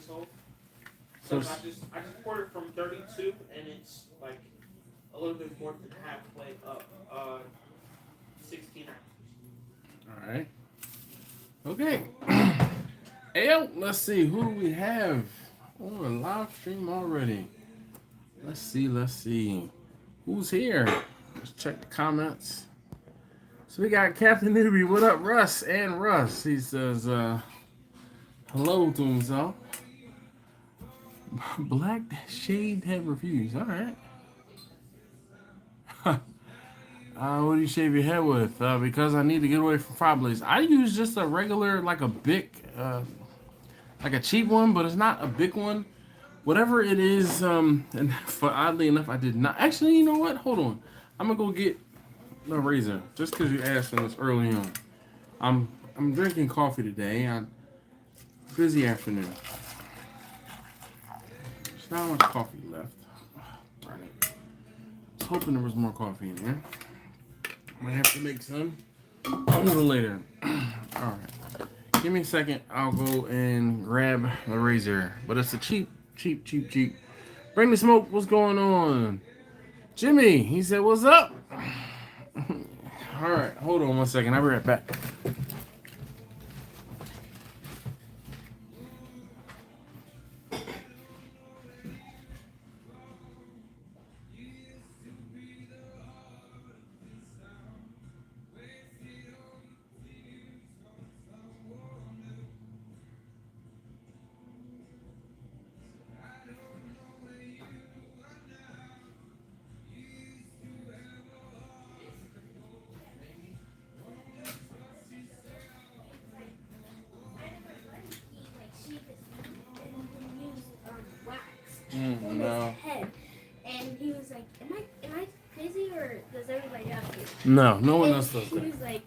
this whole. So I just poured it from 32, and it's like a little bit more than halfway up. 16 ounces. All right. Okay. Hey, yo, let's see. Who do we have on a live stream already? Let's see. Who's here? Let's check the comments. So we got Captain Newbie. What up, Russ? And Russ. He says, hello to himself. Black shaved head refused. All right. What do you shave your head with? Because I need to get away from fire blades. I use just a regular, like a big, like a cheap one, but it's not a big one. Whatever it is, and oddly enough, I did not. Actually, you know what? Hold on. I'm gonna go get a razor just because you asked us early on. I'm drinking coffee today. Busy afternoon. There's not much coffee left. I was hoping there was more coffee in there. Might have to make some a little later. All right. Give me a second. I'll go and grab the razor. But it's a cheap. Bring the smoke. What's going on? Jimmy, he said, what's up? All right. Hold on one second. I'll be right back. No. Head, and he was like, am I crazy or does everybody have to? No one else does that. He was like,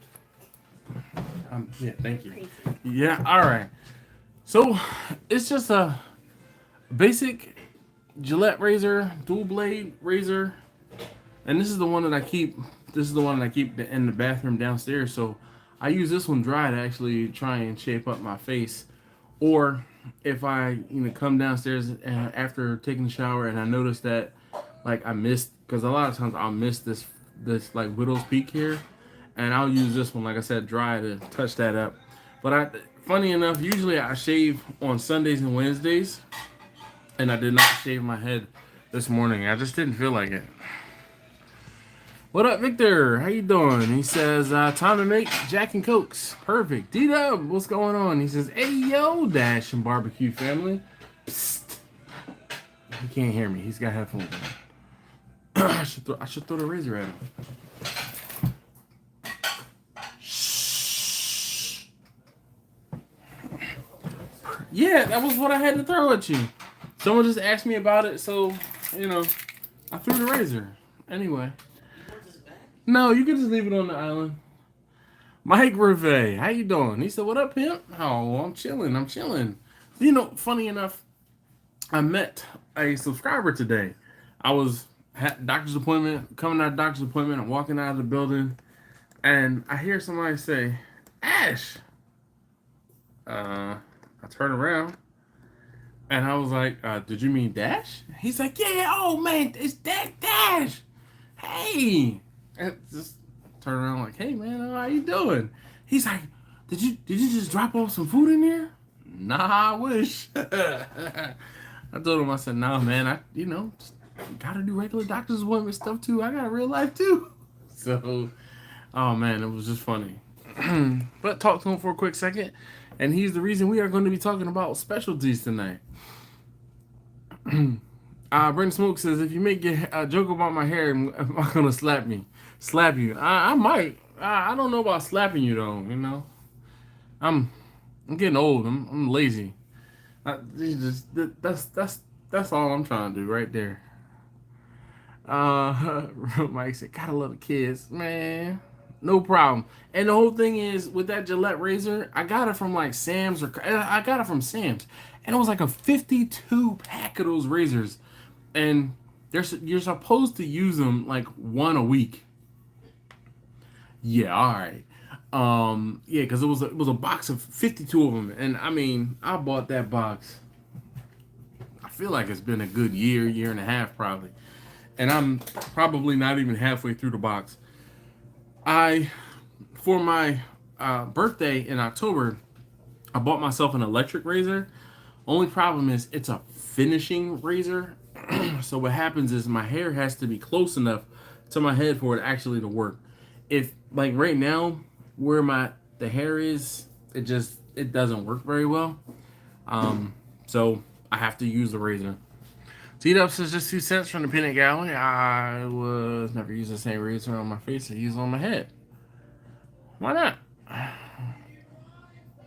yeah, thank you. Crazy. Yeah, all right. So it's just a basic Gillette razor, dual blade razor, and this is the one that I keep. This is the one that I keep in the bathroom downstairs. So I use this one dry to actually try and shape up my face, or if I come downstairs and after taking a shower and I notice that like I missed, because a lot of times I'll miss this like widow's peak here, and I'll use this one, like I said, dry to touch that up. But funny enough, usually I shave on Sundays and Wednesdays, and I did not shave my head this morning. I just didn't feel like it. What up, Victor? How you doing? He says, time to make Jack and Cokes. Perfect. D-Dub, what's going on? He says, hey, yo, Dash and Barbecue family. Psst. He can't hear me. He's got headphones on. I should throw the razor at him. Shh. Yeah, that was what I had to throw at you. Someone just asked me about it, so, I threw the razor. Anyway. No, you can just leave it on the island. Mike Reve, how you doing? He said, what up, pimp? Oh, I'm chilling. Funny enough, I met a subscriber today. I was at doctor's appointment, coming out of doctor's appointment, I'm walking out of the building, and I hear somebody say, Ash. I turn around, and I was like, did you mean Dash? He's like, yeah, oh man, it's Dash. Hey. And just turn around like, hey man, how you doing? He's like, did you just drop off some food in there? Nah, I wish. I told him, I said, nah man, I just gotta do regular doctor's appointment stuff too. I got a real life too. So, oh man, it was just funny. But talk to him for a quick second, and he's the reason we are going to be talking about specialties tonight. Brent Smoke says, if you make a joke about my hair, am I gonna slap you? I might. I don't know about slapping you though. I'm getting old. I'm lazy. That's all I'm trying to do right there. Mike said, gotta love the kids, man. No problem. And the whole thing is with that Gillette razor, I got it from like Sam's, and it was like a 52 pack of those razors, and you're supposed to use them like one a week. Yeah, all right. Yeah, because it was a box of 52 of them, and I mean, I bought that box feel like it's been a good year and a half probably. And I'm probably not even halfway through the box. For my birthday in October, I bought myself an electric razor. Only problem is it's a finishing razor. So what happens is my hair has to be close enough to my head for it actually to work. If like right now where the hair is, it doesn't work very well. So I have to use the razor. T-Dub says just 2 cents from the peanut gallery. I was never using the same razor on my face I use on my head. Why not?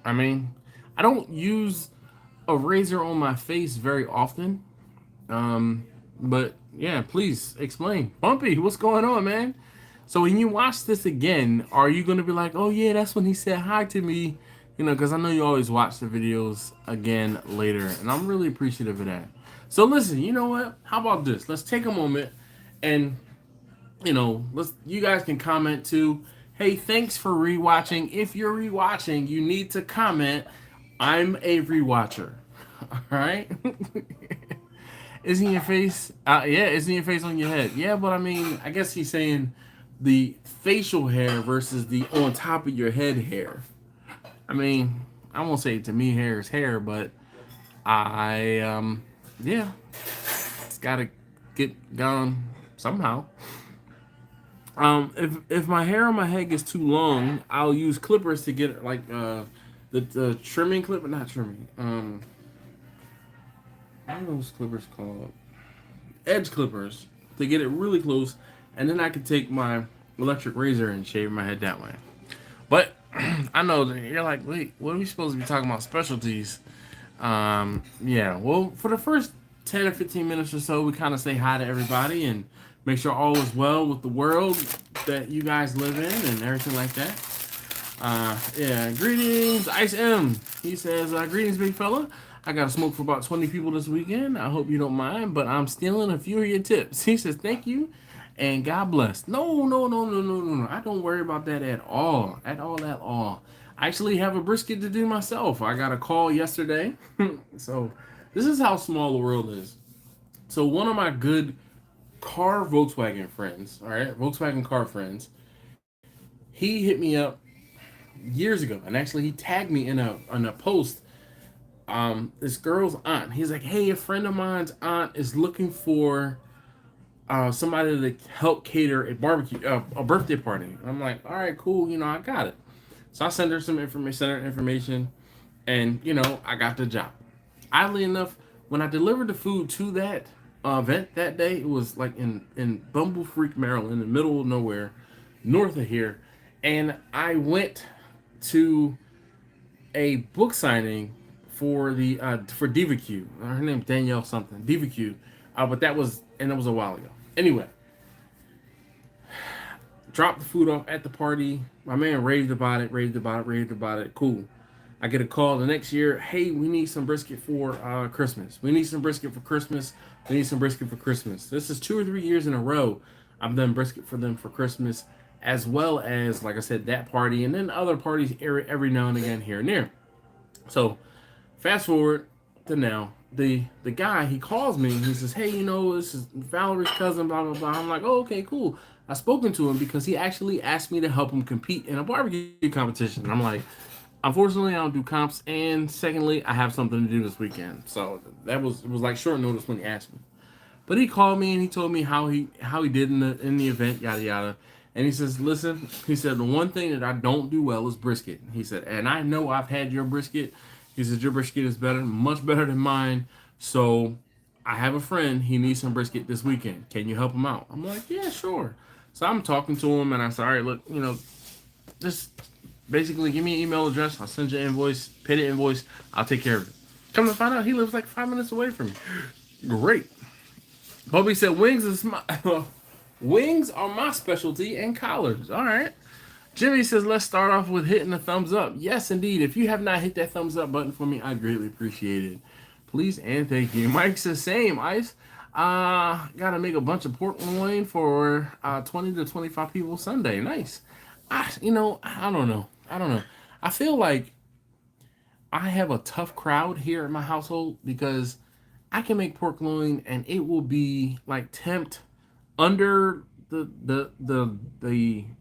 I mean, I don't use a razor on my face very often. But yeah, please explain. Bumpy, what's going on, man? So when you watch this again, are you going to be like, oh yeah, that's when he said hi to me? You know, because I know you always watch the videos again later. And I'm really appreciative of that. So listen, you know what? How about this? Let's take a moment and, you know, you guys can comment too. Hey, thanks for rewatching. If you're rewatching, you need to comment, I'm a rewatcher. All right? Isn't your face? Yeah, isn't your face on your head? Yeah, but I mean, I guess he's saying the facial hair versus the on top of your head hair. I mean, I won't say to me hair is hair, but yeah, it's got to get done somehow. If my hair on my head gets too long, I'll use clippers to get like the trimming clipper, not trimming. What are those clippers called? Edge clippers to get it really close, and then I can take my electric razor and shave my head that way. But I know that you're like, wait, what are we supposed to be talking about? Specialties. Yeah. Well, for the first 10 or 15 minutes or so, we kind of say hi to everybody and make sure all is well with the world that you guys live in and everything like that. Yeah. Greetings, Ice M. He says, greetings, big fella. I got to smoke for about 20 people this weekend. I hope you don't mind, but I'm stealing a few of your tips. He says, thank you, and God bless. No. I don't worry about that at all. At all. I actually have a brisket to do myself. I got a call yesterday. So this is how small the world is. So one of my good car Volkswagen friends, all right, Volkswagen car friends, he hit me up years ago, and actually he tagged me in a post. This girl's aunt. He's like, hey, a friend of mine's aunt is looking for somebody to help cater a barbecue, a birthday party. And I'm like, all right, cool. You know, I got it. So I sent her some information, and you know, I got the job. Oddly enough, when I delivered the food to that event that day, it was like in Bumble Freak, Maryland, in the middle of nowhere, north of here, and I went to a book signing for the for BBQ. Her name's Danielle something. BBQ. But it was a while ago. Anyway, dropped the food off at the party. My man raved about it. Cool. I get a call the next year. Hey, we need some brisket for Christmas. This is 2 or 3 years in a row I've done brisket for them for Christmas, as well as, like I said, that party, and then other parties every now and again here and there. So fast forward to now, the guy, he calls me and he says, hey, you know, this is Valerie's cousin, blah, blah, blah. I'm like, oh, okay, cool. I've spoken to him because he actually asked me to help him compete in a barbecue competition. And I'm like, unfortunately, I don't do comps, and secondly, I have something to do this weekend. So it was like short notice when he asked me. But he called me and he told me how he did in the event, yada yada. And he says, listen, he said, the one thing that I don't do well is brisket. He said, and I know I've had your brisket. He says, your brisket is better, much better than mine. So I have a friend, he needs some brisket this weekend. Can you help him out? I'm like, yeah, sure. So I'm talking to him, and I said, all right, look, you know, just basically give me an email address. I'll send you an invoice, pay the invoice. I'll take care of it. Come to find out, he lives like 5 minutes away from me. Great. Bobby said, wings are my specialty, and collards. All right. Jimmy says, let's start off with hitting the thumbs up. Yes, indeed. If you have not hit that thumbs up button for me, I greatly appreciate it. Please and thank you. Mike says, same, Ice. Gotta make a bunch of pork loin for 20 to 25 people Sunday. Nice. I don't know. I feel like I have a tough crowd here in my household because I can make pork loin and it will be like temped under the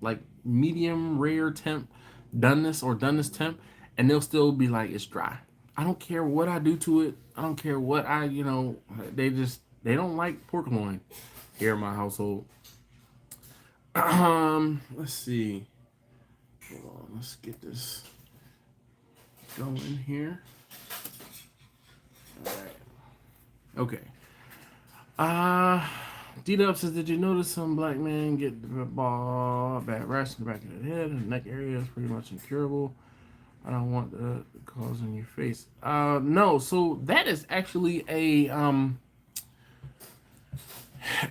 like medium rare temp doneness temp, and they'll still be like it's dry. I don't care what I do to it. I don't care what I they don't like pork loin here in my household. Let's see. Hold on, let's get this going here. All right. Okay. D-Dub says, did you notice some black man get the bad rash in the back of the head and the neck area is pretty much incurable? I don't want the cause in your face. No, so that is actually it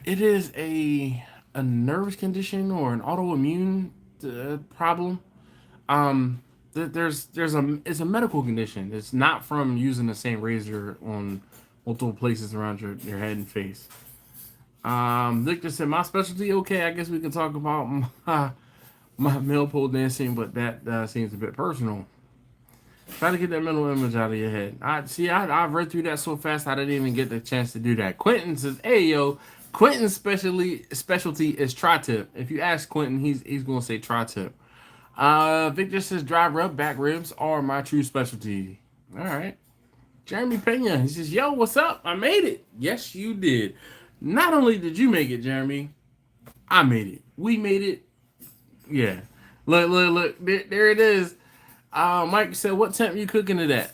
is a nervous condition or an autoimmune problem. It's a medical condition. It's not from using the same razor on multiple places around your head and face. Victor said, my specialty, okay, I guess we can talk about my male pole dancing, but that seems a bit personal. Try to get that mental image out of your head. I've read through that so fast I didn't even get the chance to do that. Quentin says, hey, yo, Quentin's specialty is tri-tip. If you ask Quentin, he's going to say tri-tip. Victor says, dry rub back ribs are my true specialty. All right. Jeremy Pena, he says, yo, what's up? I made it. Yes, you did. Not only did you make it, Jeremy, I made it. We made it. Yeah. Look. There it is. Mike said, what temp you cooking it at?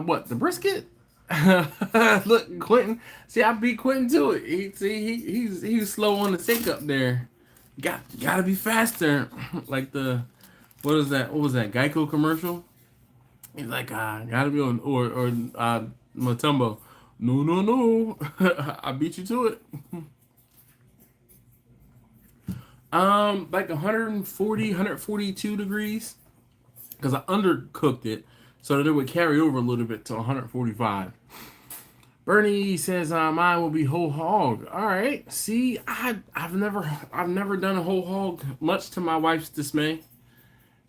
What, the brisket? Look, Quentin. See, I beat Quentin to it. He's slow on the take up there. Gotta be faster. Like what was that Geico commercial? He's like, gotta be on, or Matumbo. No. I beat you to it. Like 140, 142 degrees. Because I undercooked it so that it would carry over a little bit to 145. Bernie says, mine will be whole hog. All right. See, I've never done a whole hog, much to my wife's dismay.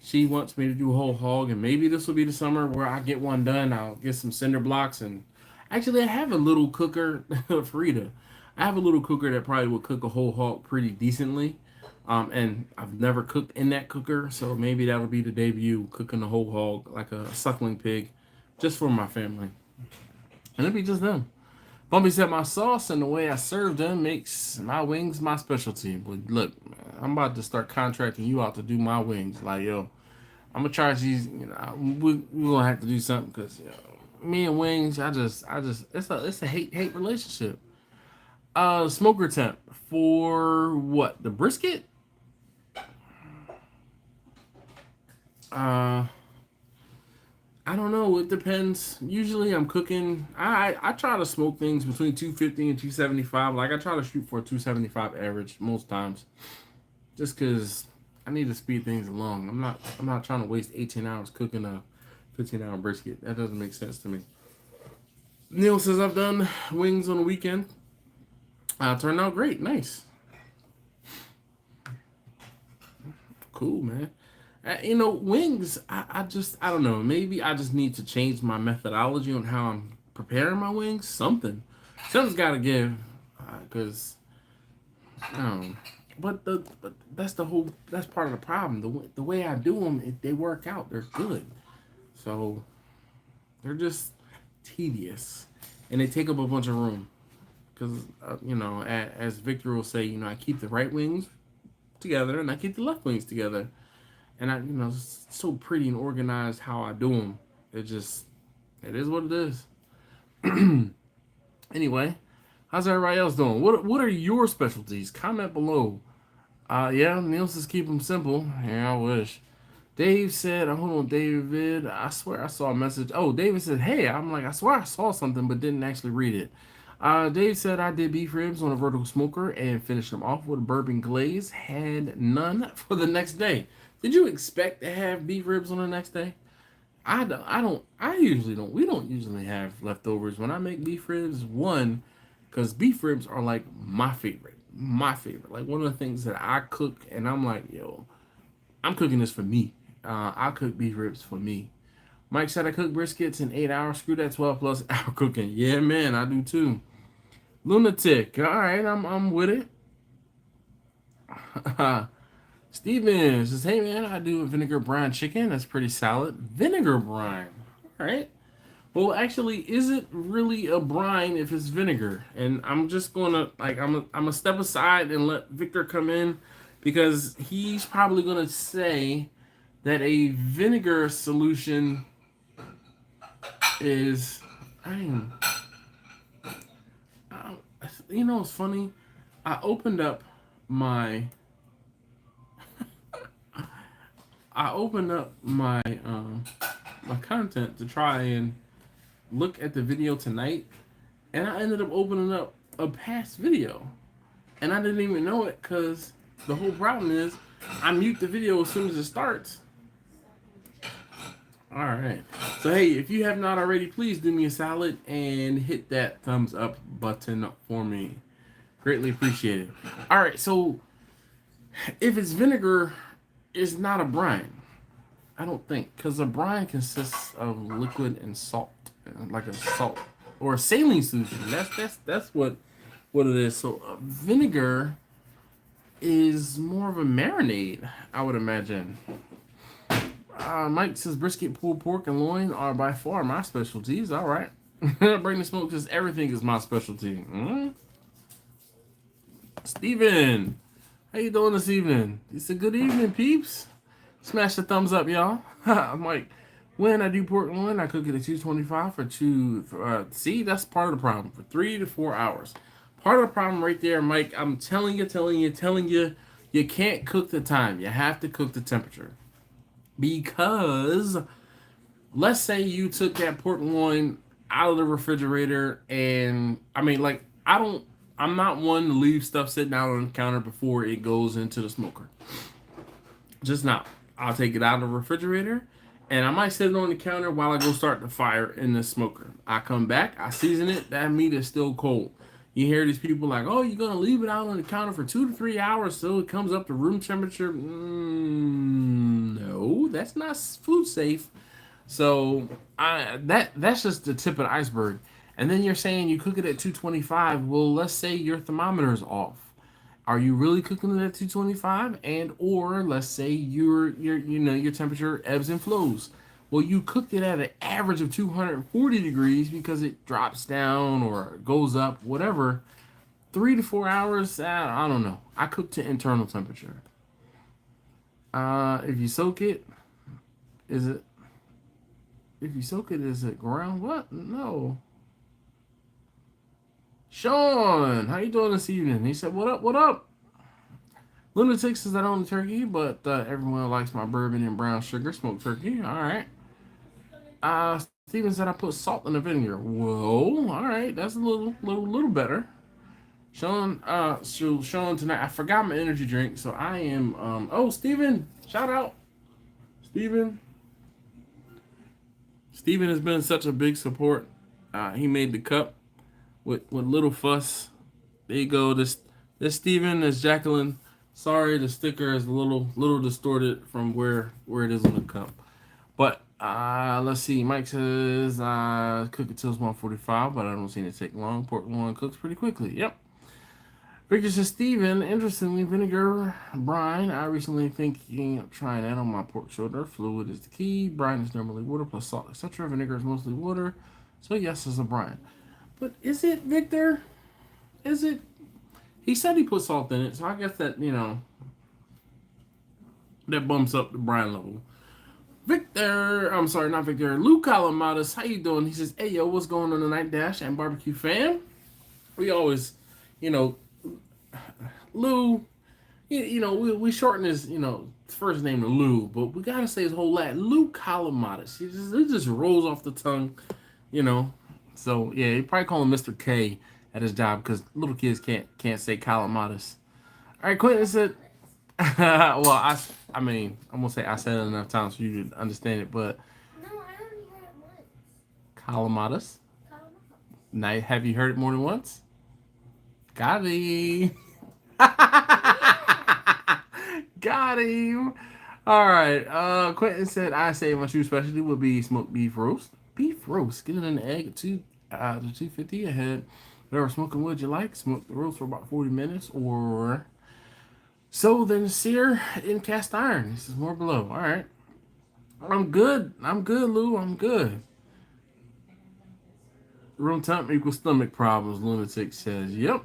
She wants me to do a whole hog, and maybe this will be the summer where I get one done. I'll get some cinder blocks, and actually I have a little cooker, Farida. I have a little cooker that probably would cook a whole hog pretty decently. And I've never cooked in that cooker, so maybe that'll be the debut, cooking a whole hog like a suckling pig, just for my family. And it'll be just them. Bumpy said, my sauce and the way I serve them makes my wings my specialty. But look, I'm about to start contracting you out to do my wings. Like, yo, I'm gonna charge these. We're gonna have to do something because me and wings, it's a hate relationship. Smoker temp for what? The brisket? I don't know. It depends. Usually I'm cooking. I try to smoke things between 250 and 275. Like I try to shoot for a 275 average most times. Just because I need to speed things along. I'm not trying to waste 18 hours cooking a 15-hour brisket. That doesn't make sense to me. Neil says I've done wings on the weekend. Turned out great. Nice. Cool, man. Wings, I don't know. Maybe I just need to change my methodology on how I'm preparing my wings. Something's got to give. Because, but that's part of the problem. The way I do them, they work out. They're good. So, they're just tedious. And they take up a bunch of room. Because, as Victor will say, I keep the right wings together and I keep the left wings together. And it's so pretty and organized how I do them. It is what it is. Anyway, how's everybody else doing? What are your specialties? Comment below. Neil says keep them simple. Yeah, I wish. Dave said, hold on, David. I swear I saw a message. Oh, David said, hey. I'm like, I swear I saw something, but didn't actually read it. Dave said I did beef ribs on a vertical smoker and finished them off with a bourbon glaze. Had none for the next day. Did you expect to have beef ribs on the next day? I usually don't. We don't usually have leftovers when I make beef ribs. One, because beef ribs are like my favorite. Like one of the things that I cook and I'm like, yo, I'm cooking this for me. I cook beef ribs for me. Mike said I cook briskets in 8 hours. Screw that 12 plus hour cooking. Yeah, man, I do too. Lunatic. All right, I'm with it. Steven says, hey man, I do a vinegar brine chicken. That's pretty solid. Vinegar brine. All right. Well, actually, is it really a brine if it's vinegar? And I'm just gonna I'm gonna step aside and let Victor come in because he's probably gonna say that a vinegar solution is. You know, it's funny. I opened up my my content to try and look at the video tonight, and I ended up opening up a past video, and I didn't even know it because the whole problem is I mute the video as soon as it starts. All right. So hey, if you have not already, please do me a solid and hit that thumbs up button for me. Greatly appreciated. All right. So if it's vinegar, it's not a brine. I don't think, because a brine consists of liquid and salt, like a salt or a saline solution. That's what it is. So vinegar is more of a marinade, I would imagine. Mike says brisket, pulled pork, and loin are by far my specialties. All right. Bring the smoke says everything is my specialty. Steven, how you doing this evening? It's a good evening, peeps. Smash the thumbs up, y'all. I'm like, when I do pork and loin, I cook it at 225 see, that's part of the problem. For 3 to 4 hours. Part of the problem right there, Mike, I'm telling you, you can't cook the time. You have to cook the temperature. Because let's say you took that pork and loin out of the refrigerator, and I'm not one to leave stuff sitting out on the counter before it goes into the smoker. Just not. I'll take it out of the refrigerator, and I might set it on the counter while I go start the fire in the smoker. I come back, I season it, that meat is still cold. You hear these people like, oh, you're going to leave it out on the counter for 2 to 3 hours so it comes up to room temperature. No, that's not food safe. So that's just the tip of the iceberg. And then you're saying you cook it at 225. Well, let's say your thermometer is off. Are you really cooking it at 225? And or let's say your temperature ebbs and flows. Well, you cooked it at an average of 240 degrees because it drops down or goes up, whatever. 3 to 4 hours, I don't know. I cook to internal temperature. If you soak it, is it ground? What? No. Sean, how you doing this evening? He said, what up, what up? Lunatic says I don't own turkey, but everyone likes my bourbon and brown sugar smoked turkey. All right. Steven said I put salt in the vinegar. Whoa, all right, that's a little better. Sean, Sean tonight, I forgot my energy drink, so I am. Oh, Steven, shout out, Steven. Steven has been such a big support. He made the cup with little fuss. There you go. This Steven is Jacqueline. Sorry, the sticker is a little distorted from where it is on the cup. But let's see. Mike says cook it till it's 145, but I don't see it take long. Pork loin cooks pretty quickly. Yep. Victor says, Steven, interestingly, vinegar brine. I recently thinking of trying that on my pork shoulder. Fluid is the key. Brine is normally water plus salt, etc. Vinegar is mostly water. So yes, it's a brine. But is it, Victor? Is it? He said he put salt in it, so I guess that, that bumps up the brine level. Victor, I'm sorry, not Victor. Lou Calamadas, how you doing? He says, hey, yo, what's going on tonight, Dash and Barbecue fam? We always, Lou, we shorten his, first name to Lou, but we got to say his whole last. Lou Calamadas. It just rolls off the tongue, So, yeah, you probably call him Mr. K at his job because little kids can't say Calamadas. All right, Quentin said, well, I'm going to say I said it enough times for you to understand it, but. No, I only heard it once. Calamadas. Now, have you heard it more than once? Got him. Got him. All right. Quentin said I say my true specialty would be smoked beef roast. Beef roast. Get it in the egg at to 250 ahead. Whatever smoking wood you like. Smoke the roast for about 40 minutes or so. Then sear in cast iron. This is more below. All right. I'm good. I'm good, Lou. I'm good. Room temp equals stomach problems. Lunatic says, "Yep."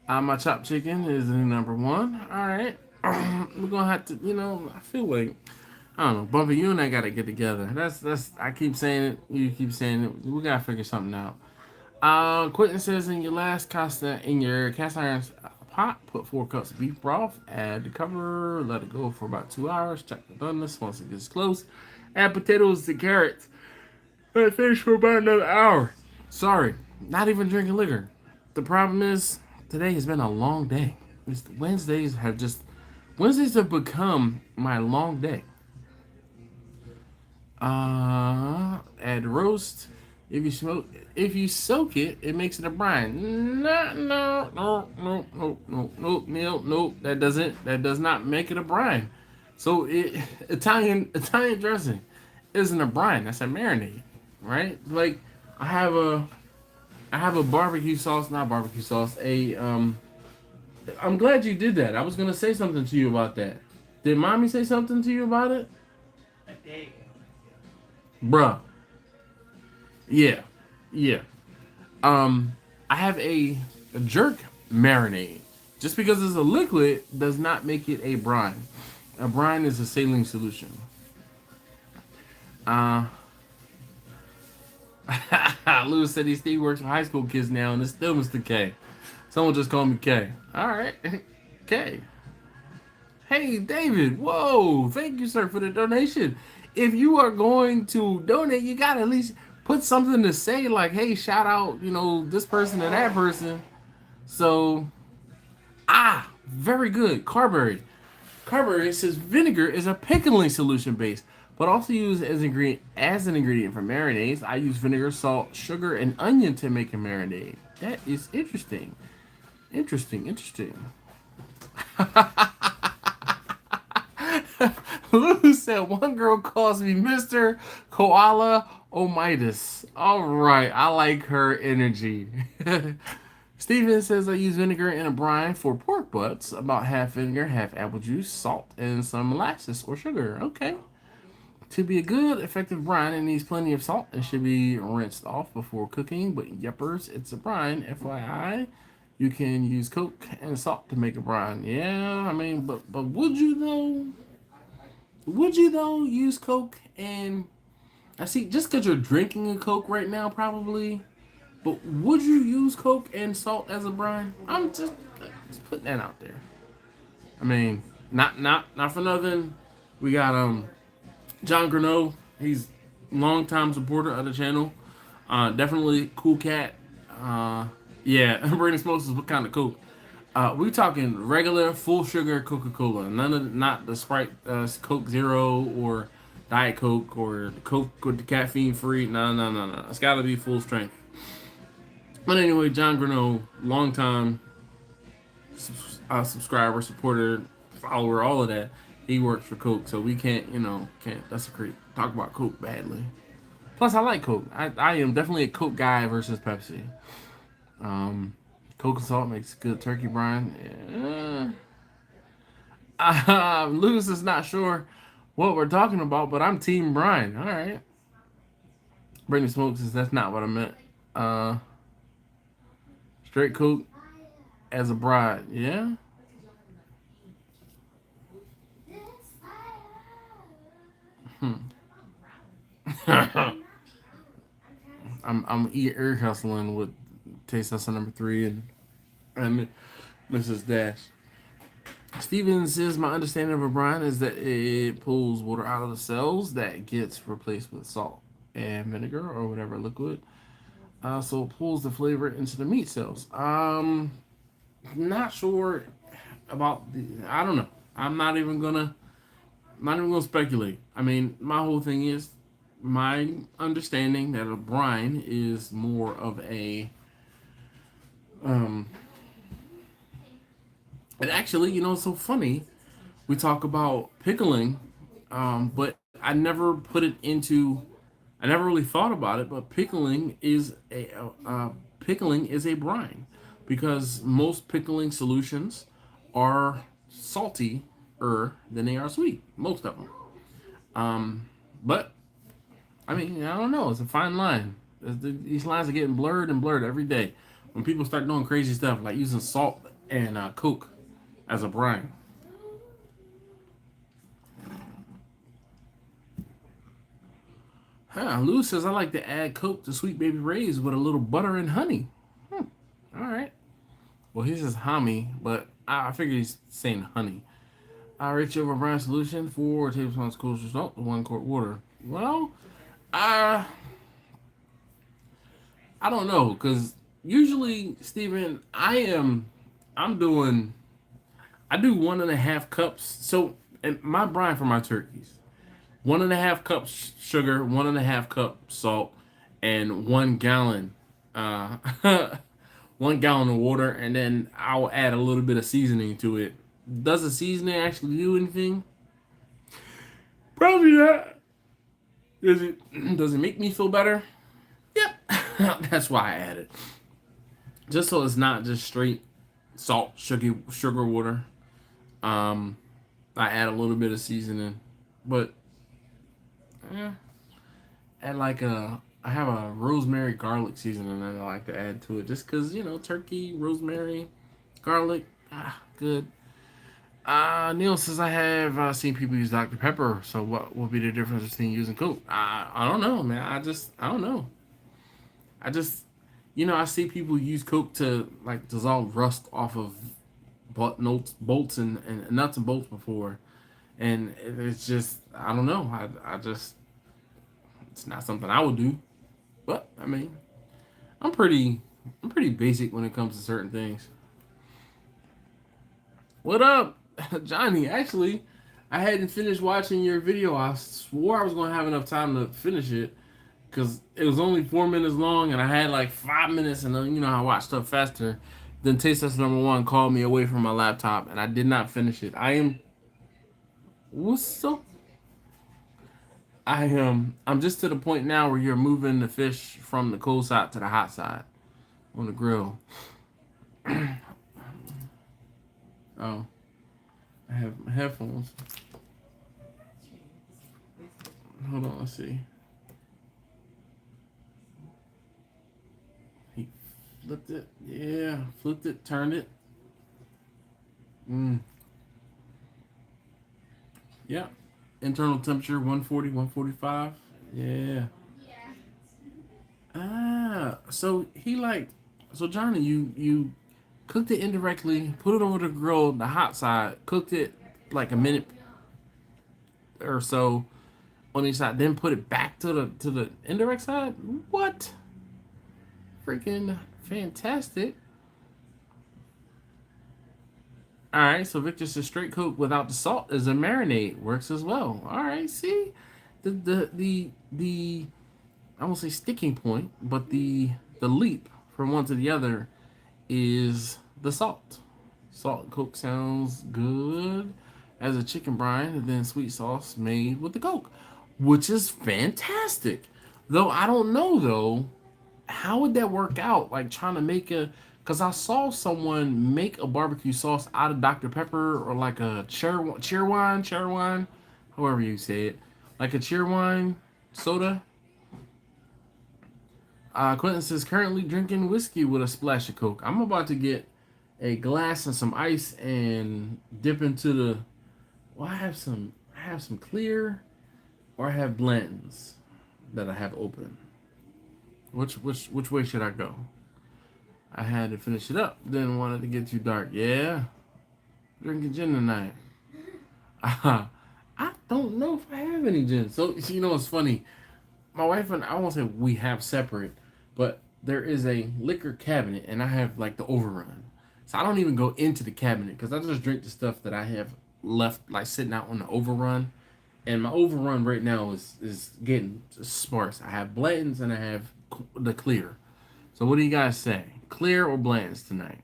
My chopped chicken is the number one. All right. We're gonna have to, I feel like I don't know, Bumpy, you and I gotta get together. That's I keep saying it, you keep saying it. We gotta figure something out. Quentin says in your cast iron pot, put 4 cups of beef broth, add the cover, let it go for about 2 hours, check the doneness once it gets close. Add potatoes and carrots. Let it finish for about another hour. Sorry, not even drinking liquor. The problem is today has been a long day. Wednesdays have become my long day. Add roast. If you soak it, it makes it a brine. No. That does not make it a brine. So Italian dressing isn't a brine. That's a marinade, right? Like I have a barbecue sauce, not barbecue sauce. I'm glad you did that. I was gonna say something to you about that. Did mommy say something to you about it? A day. Bruh. Yeah. I have a jerk marinade. Just because it's a liquid does not make it a brine. A brine is a saline solution. Lewis said he still works with high school kids now, and it's still Mr. K. Someone just called me K. All right, K. Hey, David. Whoa, thank you, sir, for the donation. If you are going to donate, you gotta at least put something to say, like, hey, shout out, this person and that person. So, very good. Carberry says vinegar is a pickling solution base, but also used as an ingredient for marinades. I use vinegar, salt, sugar, and onion to make a marinade. That is interesting. Interesting. Lou said one girl calls me Mr. Koala Omitis. All right, I like her energy. Steven says I use vinegar in a brine for pork butts, about half vinegar, half apple juice, salt, and some molasses or sugar. Okay. To be a good, effective brine, it needs plenty of salt and should be rinsed off before cooking. But yuppers, it's a brine. FYI, you can use Coke and salt to make a brine. Yeah, I mean, but would you though? Would you though use Coke and I see just because you're drinking a Coke right now, probably. But would you use Coke and salt as a brine? I'm just putting that out there. I mean, not for nothing. We got John Greneau. He's a longtime supporter of the channel. Definitely cool cat. Yeah, Brines smokes is what kind of Coke. We talking regular full sugar Coca-Cola. Not the Sprite Coke Zero or Diet Coke or the Coke with the caffeine free. No. It's got to be full strength. But anyway, John Greneau, longtime subscriber, supporter, follower, all of that. He works for Coke, so we can't desecrate, talk about Coke badly. Plus, I like Coke. I am definitely a Coke guy versus Pepsi. Coke and salt makes good turkey brine. Yeah. Lewis is not sure what we're talking about, but I'm Team Brine. All right. Brittany Smoke says that's not what I meant. Straight Coke as a bride. Yeah. I'm ear hustling with taste hustle number 3 and Mrs. Dash. Steven says my understanding of a brine is that it pulls water out of the cells that gets replaced with salt and vinegar or whatever liquid. So it pulls the flavor into the meat cells. Not sure about I don't know. I'm not even gonna speculate. I mean, my whole thing is my understanding that a brine is more of a and actually, it's so funny. we talk about pickling, but I never put it into. I never really thought about it, but pickling is a brine because most pickling solutions are salty than they are sweet. Most of them. But I mean, I don't know. It's a fine line. These lines are getting blurred and blurred every day. When people start doing crazy stuff like using salt and Coke as a brine. Lou says I like to add Coke to Sweet Baby Ray's with a little butter and honey. All right. Well, he says honey, but I figure he's saying honey. I rate you over brine solution 4 tablespoons kosher salt, 1 quart water. Well, I don't know, because usually, Steven, I do 1.5 cups. So, and my brine for my turkeys, 1.5 cups sugar, 1.5 cup salt, and 1 gallon, 1 gallon of water, and then I'll add a little bit of seasoning to it. Does the seasoning actually do anything? Probably not. Does it make me feel better? Yep. That's why I added. Just so it's not just straight salt, sugar water. I add a little bit of seasoning, but add I have a rosemary garlic seasoning that I like to add to it, just because turkey, rosemary, garlic, good. Neil says I have seen people use Dr. Pepper. So what will be the difference between using Coke? I don't know, man. I don't know. I see people use Coke to like dissolve rust off of bolts and nuts and bolts before, and it's just I don't know. I just it's not something I would do, but I mean I'm pretty basic when it comes to certain things. What up, Johnny? Actually, I hadn't finished watching your video. I swore I was gonna have enough time to finish it because it was only 4 minutes long, and I had like 5 minutes, and then I watch stuff faster. Then Taste Test #1 called me away from my laptop, and I did not finish it. What's up? I'm just to the point now where you're moving the fish from the cold side to the hot side on the grill. Oh, I have my headphones. Hold on, let's see. He flipped it. Yeah, flipped it, turned it. Yeah. Internal temperature 140, 145. Yeah. So Johnny, you cooked it indirectly, put it over the grill, the hot side, cooked it like a minute or so on each side, then put it back to the indirect side. What? Freaking fantastic. All right, so Victor says straight cook without the salt is a marinade. Works as well. All right, see, the I won't say sticking point, but the leap from one to the other is the salt. Salt and Coke sounds good as a chicken brine, and then sweet sauce made with the Coke, which is fantastic. Though I don't know though, how would that work out? Like trying to make because I saw someone make a barbecue sauce out of Dr. Pepper or like a cheerwine, however you say it, like a cheerwine soda. Quentin says currently drinking whiskey with a splash of Coke. I'm about to get a glass and some ice and dip into the. Well, I have some clear, or I have blends that I have open. Which way should I go? I had to finish it up. Didn't want it to get too dark. Yeah, drinking gin tonight. I don't know if I have any gin. So it's funny. My wife and I won't say we have separate, but there is a liquor cabinet, and I have like the overrun. So I don't even go into the cabinet because I just drink the stuff that I have left, like sitting out on the overrun. And my overrun right now is getting sparse. I have Blanton's and I have the clear. So what do you guys say? Clear or Blanton's tonight?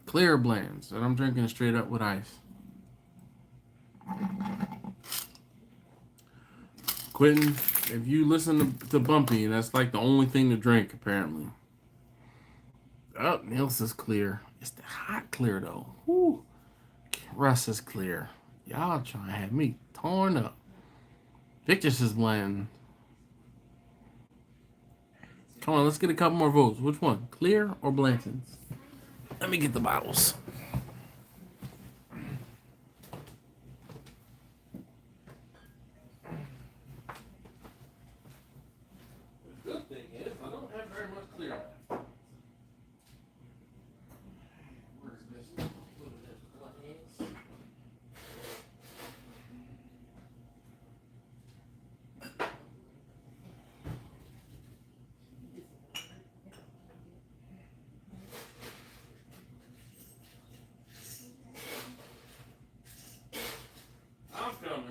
Clear or Blanton's? And I'm drinking straight up with ice. Quentin, if you listen to Bumpy, that's like the only thing to drink, apparently. Oh, Nils is clear. It's the hot clear, though. Whew. Russ is clear. Y'all trying to have me torn up. Victor's is blending. Come on, let's get a couple more votes. Which one? Clear or Blanton's? Let me get the bottles. The good thing is I don't have very much clear. Where's this? I'm coming.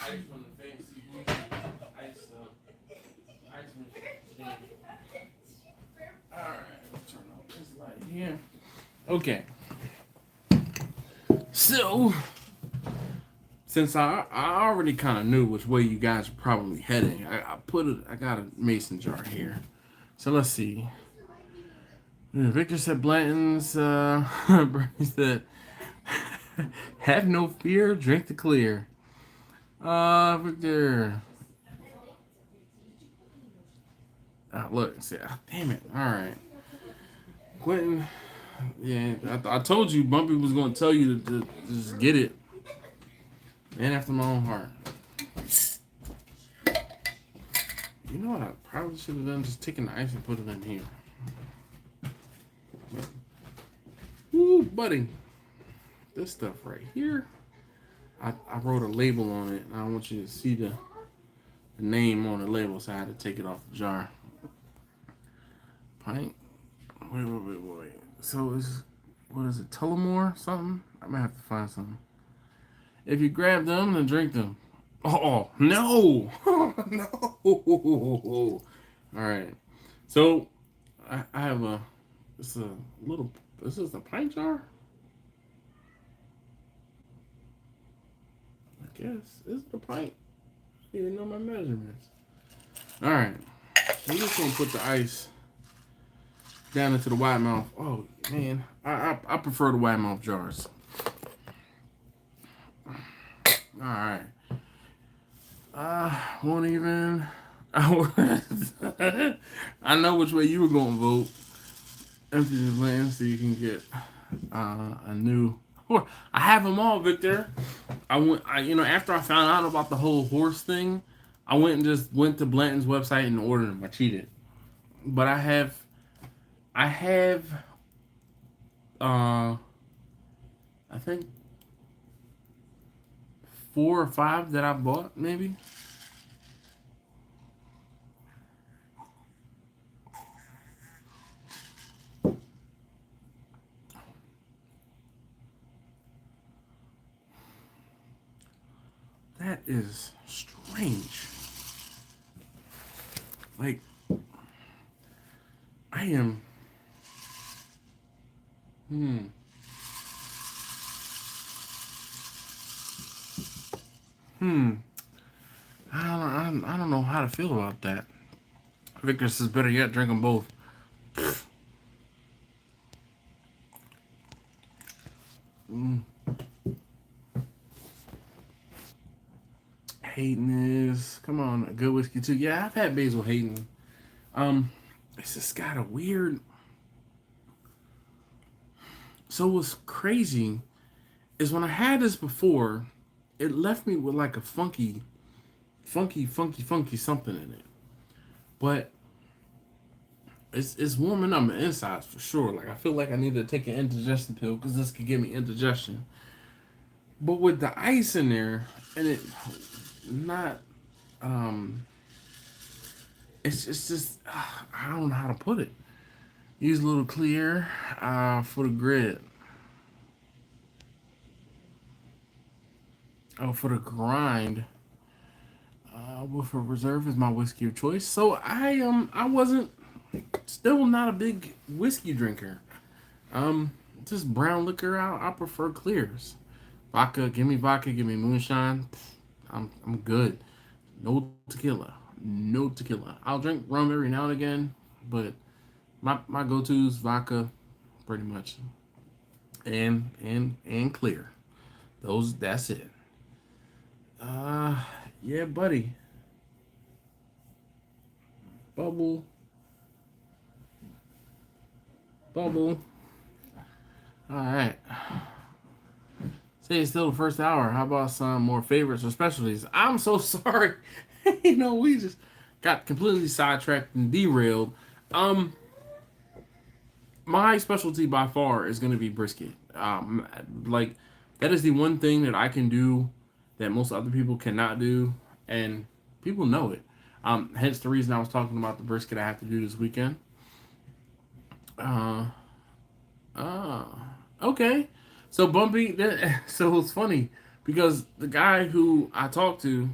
Ice from the fancy ice machine. Alright, turn on this light here. Okay. So, since I already kind of knew which way you guys are probably heading, I got a mason jar here. So let's see. Victor said Blanton's, Bernie said, have no fear, drink the clear. Victor. Look, see, damn it. All right. Quentin, yeah, I told you Bumpy was going to tell you to just get it. Man after my own heart. You know what I probably should have done? Just taken the ice and put it in here. Ooh, buddy. This stuff right here, I wrote a label on it. I want you to see the name on the label, so I had to take it off the jar. Pint. Wait. So what is it? Tullamore something? I might have to find something. If you grab them, then drink them. Oh no! No! All right. So I have this is a pint jar. I guess is it a pint? I don't even know my measurements. All right. I'm just gonna put the ice down into the wide mouth. Oh man, I prefer the wide mouth jars. All right. Won't even. I know which way you were going to vote. Empty the land so you can get a new. I have them all, Victor. After I found out about the whole horse thing, I went to Blanton's website and ordered them. I cheated, but I have. I think 4 or 5 that I bought, maybe. That is strange. Like, I am. I don't know how to feel about that. Victor says better yet, drink them both. Hayden is, come on, a good whiskey too. Yeah, I've had Basil Hayden. It's just got a weird. So what's crazy is when I had this before, it left me with like a funky something in it. But it's warming up my insides for sure. Like I feel like I need to take an indigestion pill because this could give me indigestion. But with the ice in there and it not, it's just I don't know how to put it. Use a little clear for the grid. Oh, for the grind. Woodford Reserve is my whiskey of choice. So I wasn't still not a big whiskey drinker. Just brown liquor. I prefer clears. Vodka, give me moonshine. I'm good. No tequila. No tequila. I'll drink rum every now and again, but my go-to's vodka, pretty much, and clear. That's it. Yeah, buddy. Bubble. All right. Say it's still the first hour. How about some more favorites or specialties? I'm so sorry. We just got completely sidetracked and derailed. Um, my specialty by far is going to be brisket. Like that is the one thing that I can do that most other people cannot do, and people know it. Hence the reason I was talking about the brisket I have to do this weekend. Uh, uh, okay. So Bumpy, so it's funny because the guy who I talked to,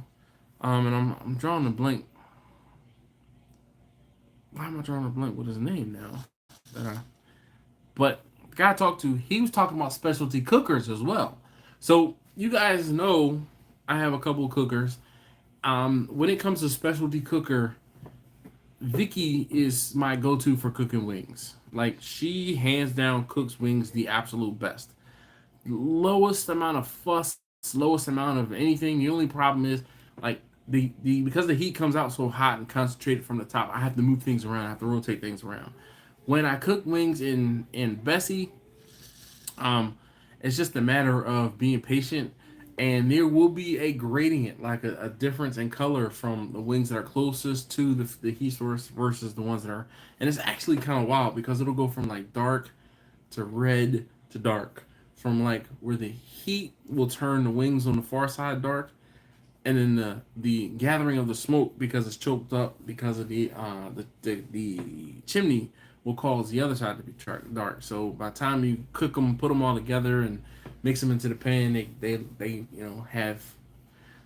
and I'm drawing a blank. Why am I drawing a blank with his name now? But the guy I talked to, he was talking about specialty cookers as well. So you guys know I have a couple of cookers. When it comes to specialty cooker, Vicky is my go-to for cooking wings. Like she hands down cooks wings the absolute best. Lowest amount of fuss, lowest amount of anything. The only problem is like the because the heat comes out so hot and concentrated from the top, I have to move things around, I have to rotate things around. When I cook wings in Bessie, it's just a matter of being patient, and there will be a gradient, like a difference in color from the wings that are closest to the heat source versus the ones that are, and it's actually kind of wild because it'll go from like dark to red to dark, from like where the heat will turn the wings on the far side dark, and then the gathering of the smoke because it's choked up because of the chimney will cause the other side to be dark. So by the time you cook them, put them all together and mix them into the pan, they have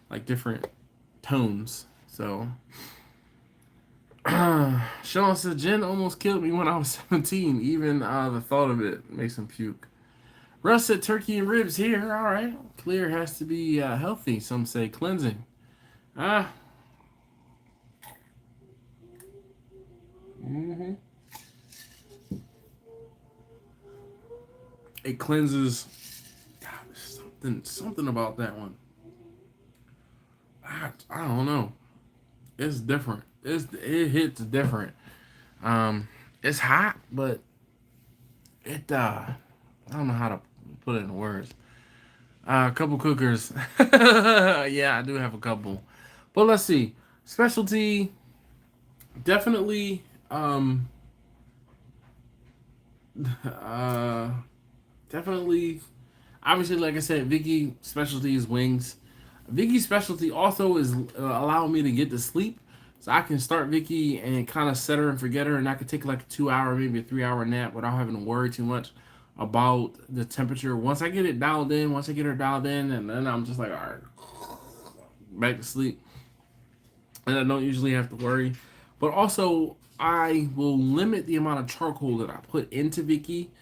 like different tones. So Sean said Jen almost killed me when I was 17. Even the thought of it makes him puke. Russ said turkey and ribs here. All right, clear has to be healthy. Some say cleansing. Ah. Mm-hmm. It cleanses. God, something about that one. I don't know. It's different. It hits different. It's hot, but I don't know how to put it in words. A couple cookers. Yeah, I do have a couple. But let's see. Specialty, definitely. Uh, Definitely. Obviously, like I said, Vicky specialty is wings. Vicky's specialty also is allowing me to get to sleep. So I can start Vicky and kind of set her and forget her, and I could take like a 2 hour, maybe a 3 hour nap without having to worry too much about the temperature. Once I get her dialed in, and then I'm just like, all right, back to sleep. And I don't usually have to worry. But also, I will limit the amount of charcoal that I put into Vicky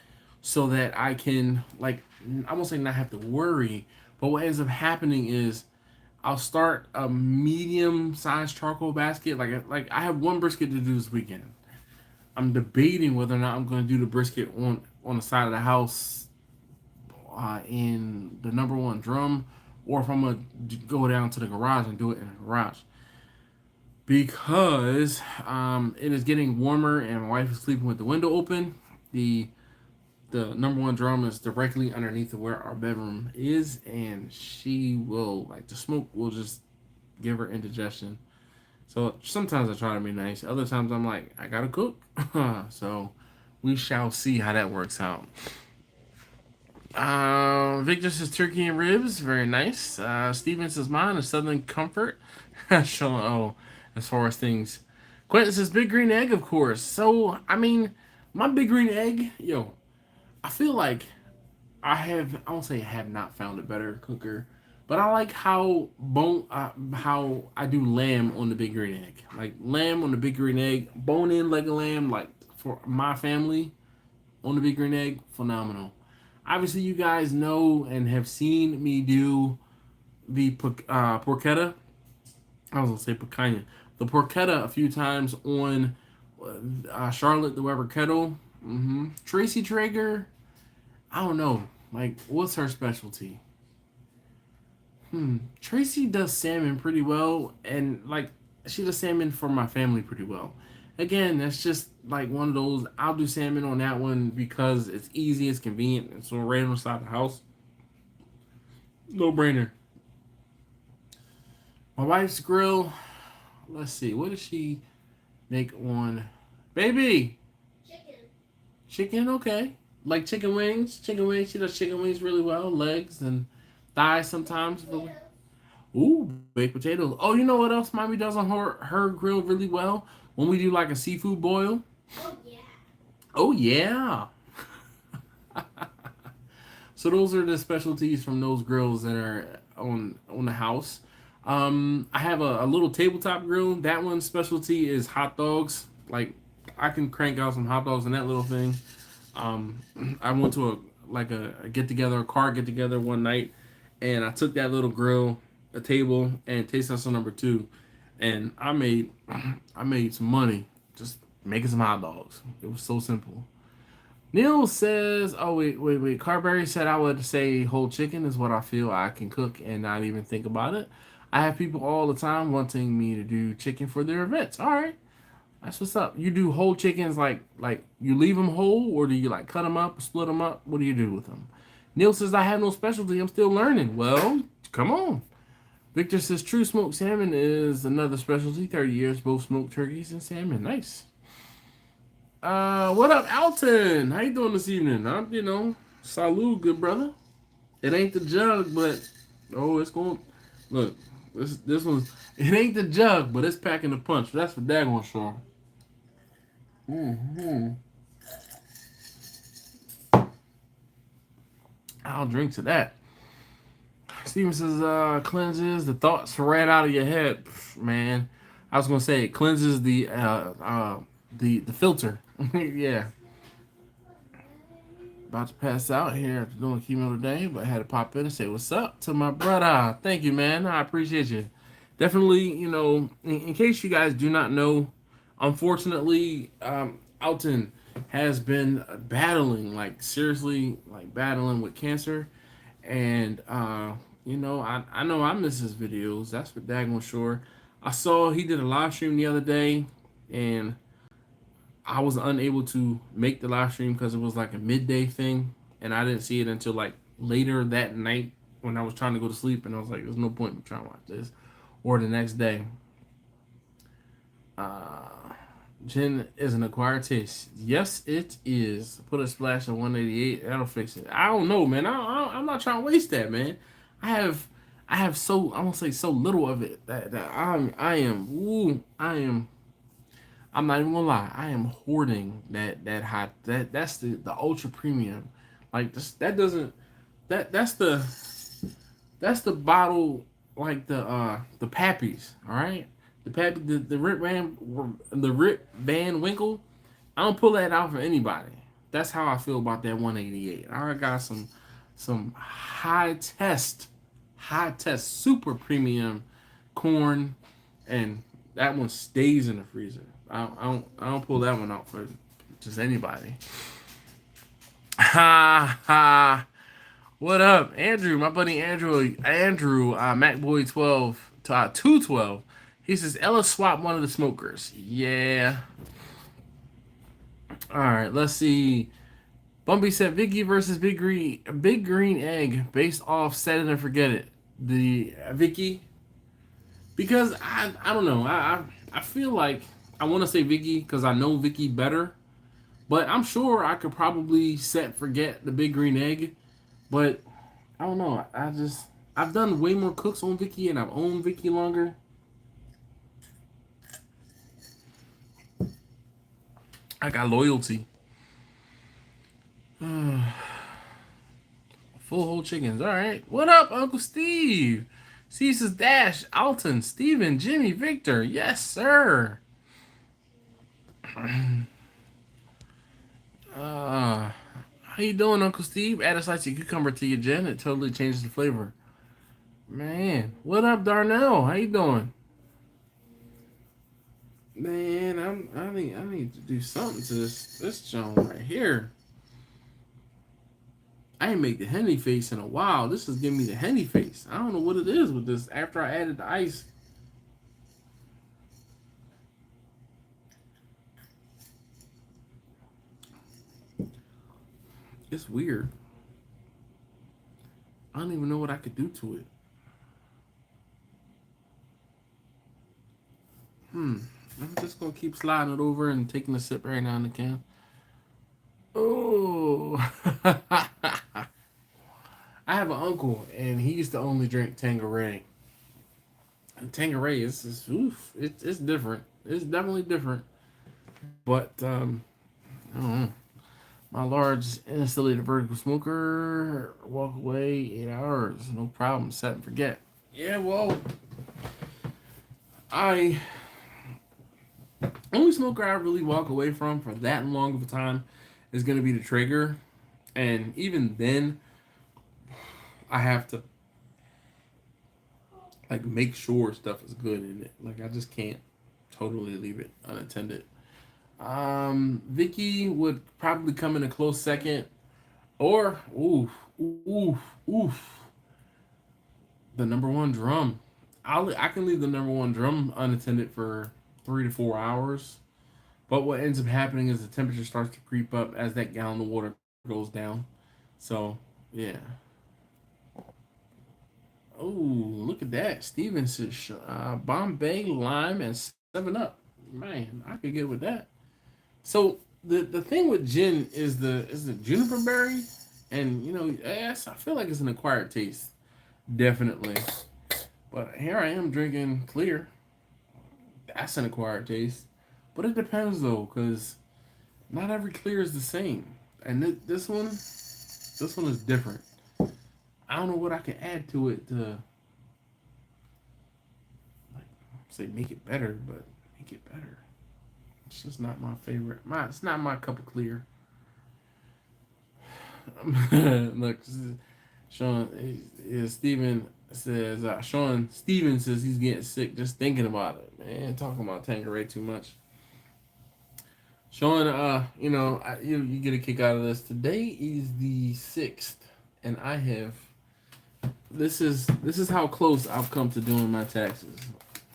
so that I can, like, I won't say not have to worry, but what ends up happening is I'll start a medium-sized charcoal basket. Like I have one brisket to do this weekend. I'm debating whether or not I'm going to do the brisket on the side of the house in the number one drum, or if I'm going to go down to the garage and do it in the garage. Because it is getting warmer and my wife is sleeping with the window open. The number one drum is directly underneath of where our bedroom is, and she will, like, the smoke will just give her indigestion. So sometimes I try to be nice. Other times I'm like, I gotta cook. So we shall see how that works out. Victor says turkey and ribs, very nice. Steven says mine is Southern Comfort. As far as things. Quentin says big green egg, of course. So I mean, my big green egg, I feel like I won't say I have not found a better cooker, but I like how I do lamb on the big green egg. Like lamb on the big green egg, bone in like a lamb, like for my family, on the Big Green Egg, phenomenal. Obviously, you guys know and have seen me do the porchetta. I was gonna say picanha. The porchetta a few times on Charlotte the Weber kettle. Tracy Traeger. I don't know. Like, what's her specialty? Tracy does salmon pretty well, and like she does salmon for my family pretty well. Again, that's just like one of those. I'll do salmon on that one because it's easy, it's convenient, it's right on the side of the house. No brainer. My wife's grill. Let's see. What does she make on? Baby. Chicken. Chicken. Okay. Like chicken wings. Chicken wings. She does chicken wings really well. Legs and thighs sometimes. Potatoes. Ooh, baked potatoes. Oh, you know what else mommy does on her grill really well? When we do like a seafood boil. Oh yeah. Oh yeah. So those are the specialties from those grills that are on the house. I have a little tabletop grill. That one's specialty is hot dogs. Like I can crank out some hot dogs in that little thing. I went to a get together, a car get together one night, and I took that little grill, a table, and taste tester number 2, and I made some money just making some hot dogs. It was so simple. Neil says, oh, wait. Carberry said I would say whole chicken is what I feel I can cook and not even think about it. I have people all the time wanting me to do chicken for their events. All right. That's what's up. You do whole chickens like you leave them whole, or do you like cut them up, split them up? What do you do with them? Neil says, I have no specialty. I'm still learning. Well, come on. Victor says, true smoked salmon is another specialty. 30 years, both smoked turkeys and salmon. Nice. What up, Alton? How you doing this evening? Salud, good brother. It ain't the jug, but it's going. Look, this one's. It ain't the jug, but it's packing the punch. That's for daggone sure. I'll drink to that. Steven says, cleanses the thoughts right out of your head, man. I was gonna say it cleanses the filter. Yeah. About to pass out here after doing chemo today, but I had to pop in and say what's up to my brother. Thank you, man. I appreciate you. Definitely, in case you guys do not know, unfortunately, Alton has been seriously battling with cancer. And, I know I miss his videos. That's for daggone sure. I saw he did a live stream the other day, and I was unable to make the live stream because it was like a midday thing, and I didn't see it until like later that night when I was trying to go to sleep, and I was like, there's no point in trying to watch this, or the next day. Gin is an acquired taste. Yes, it is. Put a splash of 188. That'll fix it. I don't know, man. I'm not trying to waste that, man. I have I won't say so little of it that I am. I'm not even gonna lie. I am hoarding that hot. That's the ultra premium. Like this, that's the bottle, like the Pappies. All right. The Rip Van Winkle, I don't pull that out for anybody. That's how I feel about that 188. I got some high test, super premium corn, and that one stays in the freezer. I don't pull that one out for just anybody. Ha ha. What up, Andrew? My buddy Andrew, MacBoy 212. He says, Ella swapped one of the smokers. Yeah. All right, let's see. Bumpy said Vicky versus Big Green Egg based off Set It and Forget It. The Vicky. Because I don't know. I feel like I want to say Vicky because I know Vicky better. But I'm sure I could probably forget the Big Green Egg. But I don't know. I've done way more cooks on Vicky and I've owned Vicky longer. I got loyalty. Full whole chickens. All right. What up, Uncle Steve? Caesar's Dash, Alton, Steven, Jimmy, Victor. Yes, sir. How you doing, Uncle Steve? Add a slice of cucumber to your gin. It totally changes the flavor. Man, what up, Darnell? How you doing? Man, I need to do something to this joint right here. I ain't make the henny face in a while. This is giving me the henny face. I don't know what it is with this. After I added the ice, it's weird. I don't even know what I could do to it. I'm just gonna keep sliding it over and taking a sip right now and again. Oh, I have an uncle, and he used to only drink Tanqueray. And Tanqueray is oof, it's different. It's definitely different. But I don't know. My large installated vertical smoker, walk away 8 hours, no problem. Set and forget. Yeah, well, I only smoker I really walk away from for that long of a time is gonna be the Traeger, and even then, I have to like make sure stuff is good in it. Like I just can't totally leave it unattended. Vicky would probably come in a close second, or oof, oof, the number one drum. I can leave the number one drum unattended for 3 to 4 hours. But what ends up happening is the temperature starts to creep up as that gallon of water goes down. So yeah. Oh, look at that. Stevens is Bombay Lime and 7 Up. Man, I could get with that. So the thing with gin is the juniper berry, and yes, I feel like it's an acquired taste, definitely. But here I am drinking clear. That's an acquired taste. But it depends though, because not every clear is the same, and this one is different. I don't know what I can add to it to like say make it better, but make it better. It's just not my favorite. It's not my cup of clear. Look, Sean Steven says Sean Steven says he's getting sick just thinking about it. Man, talking about Tanqueray too much. Sean, you get a kick out of this. Today is the 6th, and I have. This is how close I've come to doing my taxes.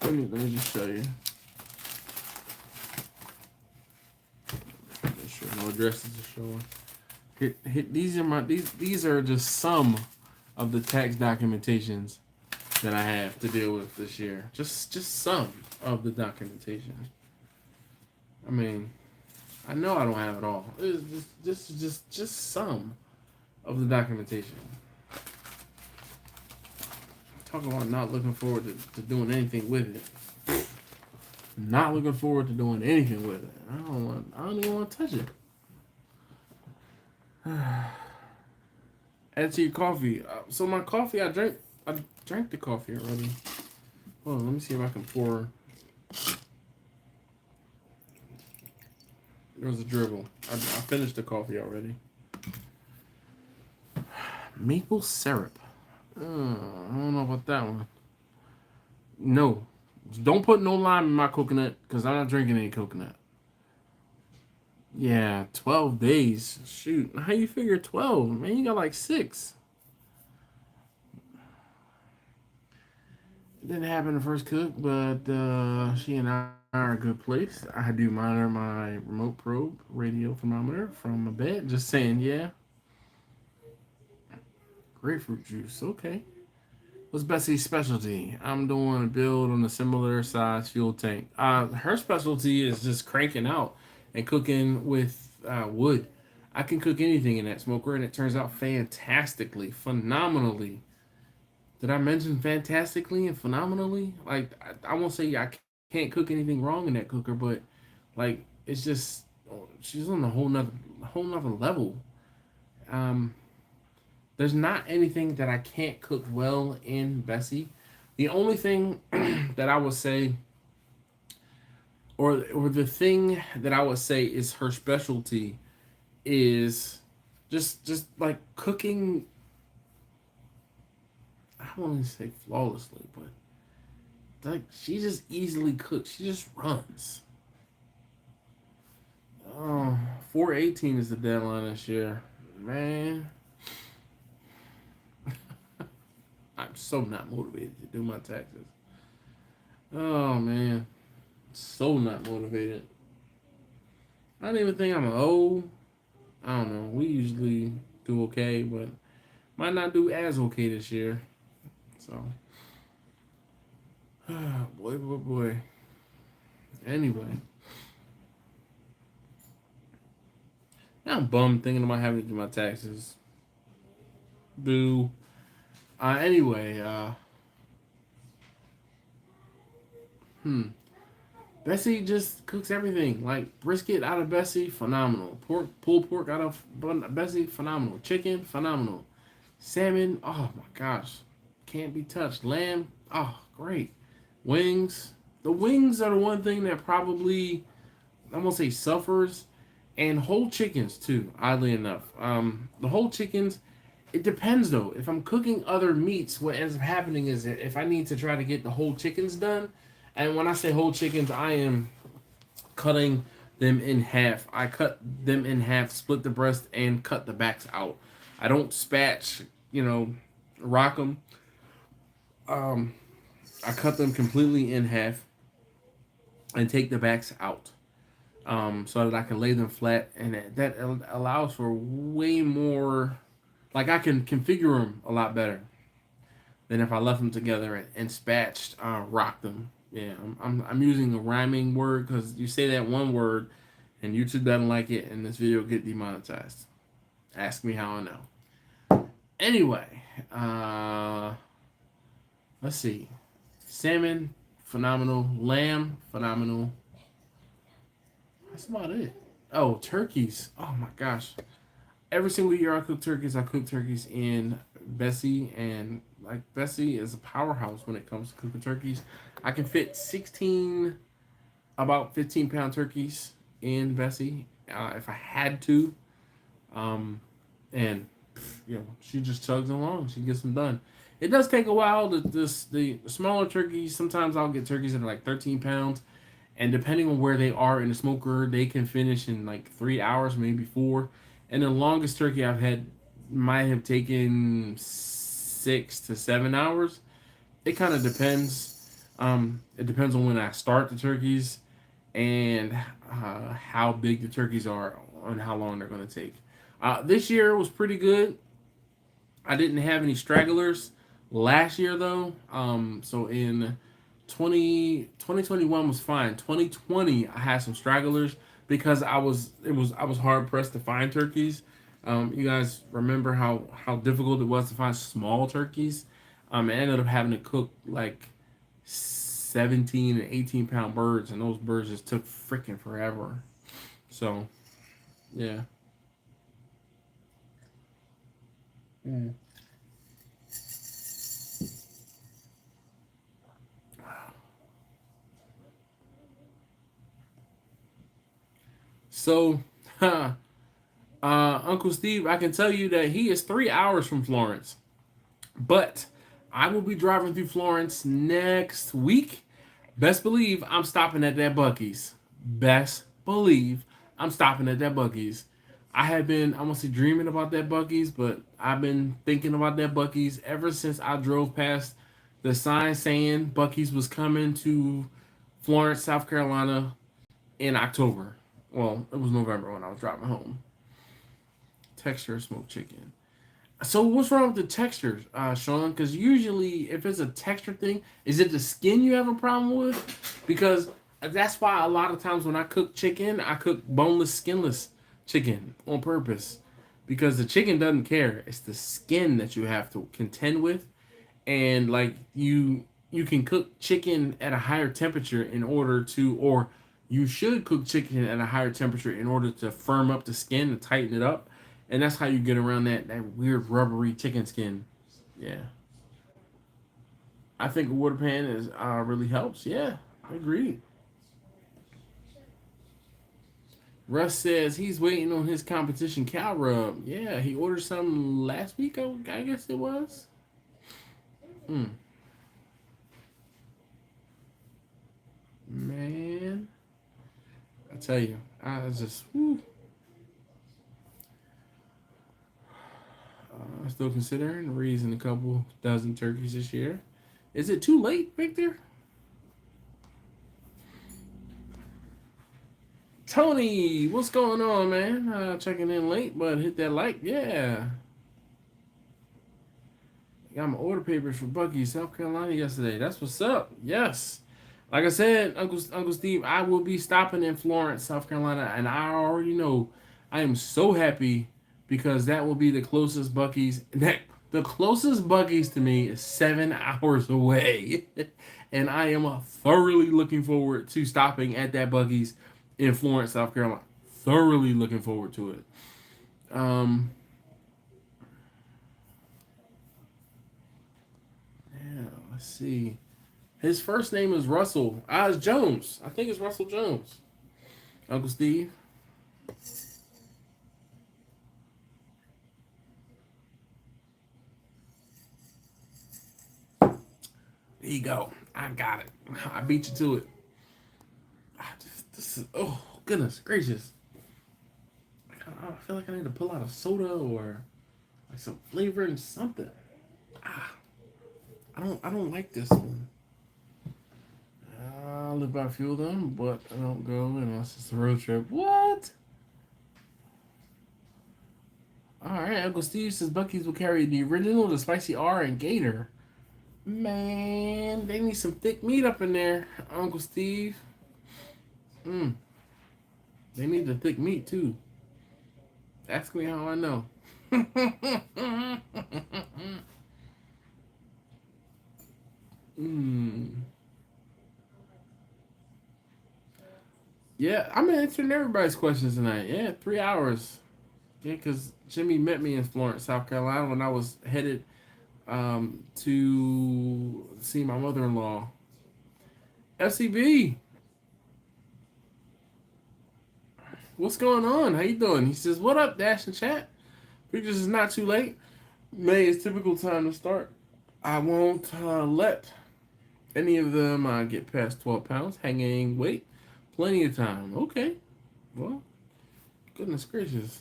Let me just show you. Make sure no addresses are showing. These are just some of the tax documentations that I have to deal with this year. Just some of the documentation. I mean, I know I don't have it all. It's just some of the documentation. Talk about not looking forward to doing anything with it. Not looking forward to doing anything with it. I don't even want to touch it. Add to your coffee. So my coffee, I drank the coffee already. Hold on, let me see if I can pour. There was a dribble. I finished the coffee already. Maple syrup. I don't know about that one. No. Don't put no lime in my coconut because I'm not drinking any coconut. Yeah, 12 days. Shoot. How you figure 12? Man, you got like 6. It didn't happen the first cook, but she and I are a good place. I do monitor my remote probe radio thermometer from my bed. Just saying, yeah. Grapefruit juice. Okay. What's Bessie's specialty? I'm doing a build on a similar size fuel tank. Her specialty is just cranking out and cooking with wood. I can cook anything in that smoker, and it turns out fantastically, phenomenally. Did I mention fantastically and phenomenally? Like, I won't say I can't cook anything wrong in that cooker, but like it's just she's on a whole nother level. There's not anything that I can't cook well in Bessie. The only thing that I would say, or the thing that I would say is her specialty, is just like cooking. I don't want to say flawlessly, but like she just easily cooks. She just runs. Oh, 4/18 is the deadline this year, man. I'm so not motivated to do my taxes. Oh man, so not motivated. I don't even think I'm old. I don't know. We usually do okay, but might not do as okay this year. So, boy. Anyway, now I'm bummed thinking about having to do my taxes. Boo. Anyway, Bessie just cooks everything. Like brisket out of Bessie, phenomenal. Pulled pork out of Bessie, phenomenal. Chicken, phenomenal. Salmon, oh my gosh, can't be touched. Lamb, oh great. Wings, the wings are the one thing that probably I'm gonna say suffers, and whole chickens too. Oddly enough, the whole chickens. It depends though. If I'm cooking other meats, what ends up happening is that if I need to try to get the whole chickens done, and when I say whole chickens, I am cutting them in half. I cut them in half, split the breast, and cut the backs out. I don't spatch, rock them. I cut them completely in half and take the backs out, so that I can lay them flat, and that allows for way more. Like I can configure them a lot better than if I left them together and spatched, rocked them. Yeah, I'm using a rhyming word because you say that one word, and YouTube doesn't like it, and this video get demonetized. Ask me how I know. Anyway, let's see. Salmon, phenomenal. Lamb, phenomenal. That's about it. Oh, turkeys. Oh my gosh. Every single year I cook turkeys. I cook turkeys in Bessie, and like Bessie is a powerhouse when it comes to cooking turkeys. I can fit 16, about 15-pound turkeys in Bessie, if I had to. And she just chugs along. She gets them done. It does take a while. The smaller turkeys, sometimes I'll get turkeys that are like 13 pounds, and depending on where they are in the smoker, they can finish in like 3 hours, maybe 4. And the longest turkey I've had might have taken 6 to 7 hours. It kind of depends. It depends on when I start the turkeys and how big the turkeys are and how long they're going to take. This year was pretty good. I didn't have any stragglers last year though. So in 2021 was fine. 2020 I had some stragglers because I was hard pressed to find turkeys. You guys remember how difficult it was to find small turkeys. I ended up having to cook like 17 and 18-pound birds, and those birds just took freaking forever. So, yeah. Mm. So, Uncle Steve, I can tell you that he is 3 hours from Florence, but I will be driving through Florence next week. Best believe I'm stopping at that Buc-ee's. Best believe I'm stopping at that Buc-ee's. I have been, I won't say dreaming about that Buc-ee's, but I've been thinking about that Buc-ee's ever since I drove past the sign saying Buc-ee's was coming to Florence, South Carolina in October. Well, it was November when I was driving home. Texture smoked chicken. So what's wrong with the texture, Sean? Because usually if it's a texture thing, is it the skin you have a problem with? Because that's why a lot of times when I cook chicken, I cook boneless, skinless chicken on purpose. Because the chicken doesn't care. It's the skin that you have to contend with. And like you can cook chicken at a higher temperature in order to, or you should cook chicken at a higher temperature in order to firm up the skin and tighten it up. And that's how you get around that weird rubbery chicken skin. Yeah. I think a water pan is really helps. Yeah, I agree. Russ says he's waiting on his competition cow rub. Yeah, he ordered some last week, I guess it was. Man, I tell you, I was just, whew. Still considering raising a couple dozen turkeys this year. Is it too late, Victor? Tony, what's going on, man? Checking in late, but hit that like, yeah. Got my order papers for Buc-ee's, South Carolina yesterday. That's what's up. Yes. Like I said, Uncle Steve, I will be stopping in Florence, South Carolina, and I already know I am so happy because that will be the closest Buc-ee's. The closest Buc-ee's to me is 7 hours away. And I am thoroughly looking forward to stopping at that Buc-ee's in Florence, South Carolina. Thoroughly looking forward to it. Let's see. His first name is Russell. It's Jones. I think it's Russell Jones. Uncle Steve. There you go. I got it. I beat you to it. Oh, goodness gracious. I feel like I need to pull out a soda or like some flavor and something. I don't like this one. I live by a few of them, but I don't go unless it's a road trip. What? Alright, Uncle Steve says Buc-ee's will carry the original, the spicy R, and Gator. Man, they need some thick meat up in there, Uncle Steve. They need the thick meat too. Ask me how I know. Yeah, I'm answering everybody's questions tonight. Yeah, 3 hours. Yeah, because Jimmy met me in Florence, South Carolina when I was headed to see my mother-in-law. FCB. What's going on? How you doing? He says, what up, Dash and Chat? Pictures is not too late. May is typical time to start. I won't let any of them get past 12 pounds. Hanging weight. Plenty of time. Okay. Well, goodness gracious.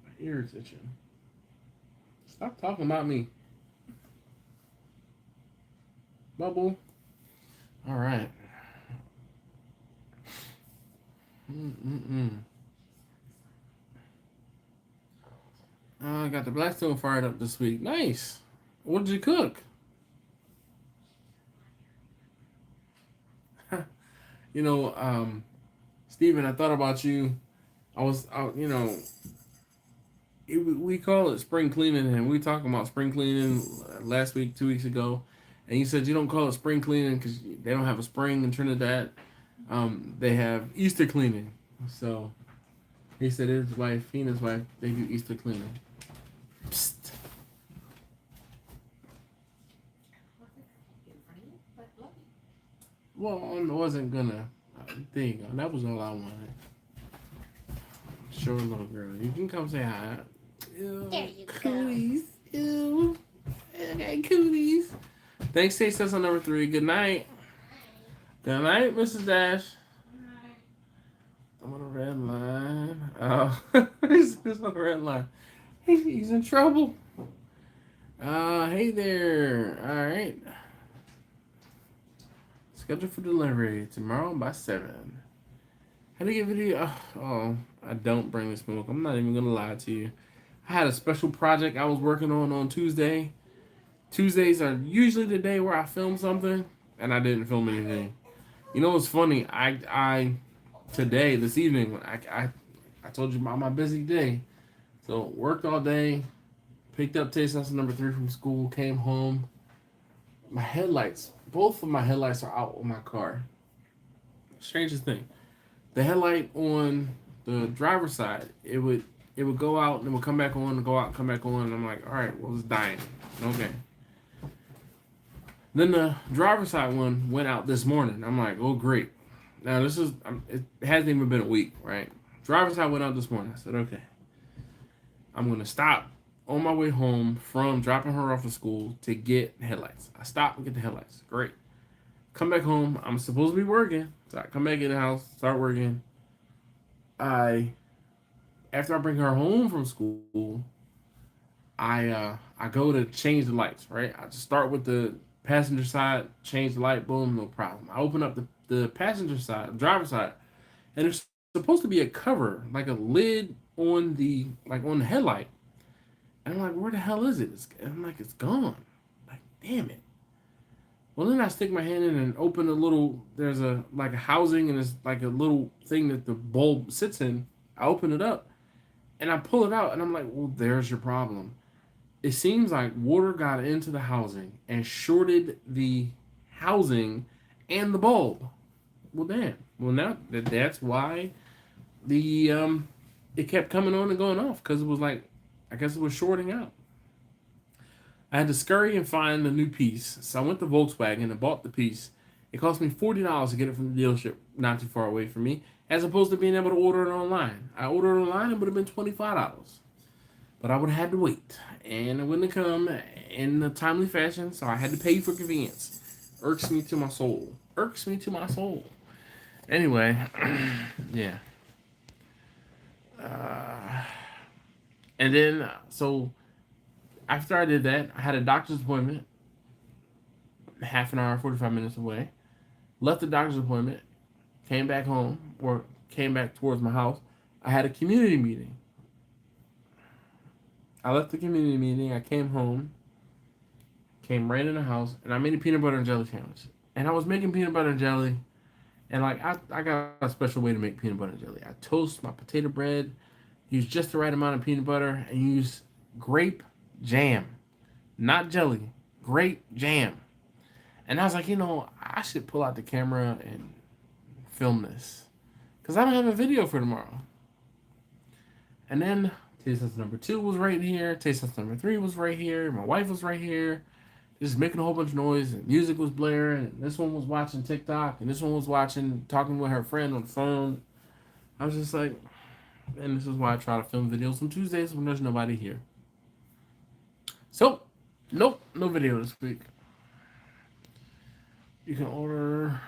My ear is itching. Stop talking about me. Bubble. All right. I got the Blackstone fired up this week. Nice. What did you cook? You know, Steven, I thought about you. We call it spring cleaning, and we talking about spring cleaning last week, 2 weeks ago, and you said you don't call it spring cleaning because they don't have a spring in Trinidad. They have Easter cleaning. So he said his wife, he and his wife, they do Easter cleaning. Psst. Well, I wasn't gonna. There you go. That was all I wanted. Sure, little girl. You can come say hi. Ew, there you cooties. Go. Ew. Okay, cooties. Thanks, Taste Test on number 3. Good night. Good night, Mrs. Dash. I'm on a red line. Oh, he's on a red line. He's in trouble. Hey there. All right. Scheduled for delivery tomorrow by 7. How to get video? Oh, I don't bring the smoke. I'm not even gonna lie to you. I had a special project I was working on Tuesday. Tuesdays are usually the day where I film something, and I didn't film anything. You know what's funny? This evening, I told you about my busy day. So worked all day, picked up taste lesson number 3 from school, came home. My headlights, both of my headlights are out on my car. Strangest thing. The headlight on the driver's side, it would go out and it would come back on and go out and come back on. And I'm like, all right, well, it's dying. Okay. Then the driver's side one went out this morning. I'm like, oh, great. Now this is it hasn't even been a week, right? Driver's side went out this morning. I said, okay, I'm gonna stop on my way home from dropping her off at school to get headlights. I stop and get the headlights. Great. Come back home. I'm supposed to be working, so I come back in the house, start working. After I bring her home from school, I go to change the lights. Right. I just start with the passenger side, change the light. Boom, no problem. I open up the passenger side, driver's side, and there's supposed to be a cover, like a lid on the headlight. And I'm like, where the hell is it? I'm like, it's gone. Like, damn it. Well, then I stick my hand in and open a little. There's a housing, and it's like a little thing that the bulb sits in. I open it up, and I pull it out, and I'm like, well, there's your problem. It seems like water got into the housing and shorted the housing and the bulb. Well, damn. Well, now that's why it kept coming on and going off, because it was like, I guess it was shorting out. I had to scurry and find a new piece, so I went to Volkswagen and bought the piece. It cost me $40 to get it from the dealership, not too far away from me, as opposed to being able to order it online. I ordered it online, it would have been $25, but I would have had to wait, and it wouldn't have come in a timely fashion, so I had to pay for convenience. Irks me to my soul. Irks me to my soul. Anyway, yeah. And then, so after I did that, I had a doctor's appointment, half an hour, 45 minutes away. Left the doctor's appointment, came back home, or came back towards my house. I had a community meeting. I left the community meeting, I came home, came right in the house, and I made a peanut butter and jelly sandwich. And I was making peanut butter and jelly, and I got a special way to make peanut butter and jelly. I toast my potato bread, use just the right amount of peanut butter, and use grape jam. Not jelly, grape jam. And I was like, I should pull out the camera and film this, because I don't have a video for tomorrow. And then taste test number 2 was right here. Taste test number 3 was right here. My wife was right here, just making a whole bunch of noise, and music was blaring. And this one was watching TikTok, and this one was talking with her friend on the phone. I was just like, and this is why I try to film videos on Tuesdays when there's nobody here. So, nope, no video this week. You can order.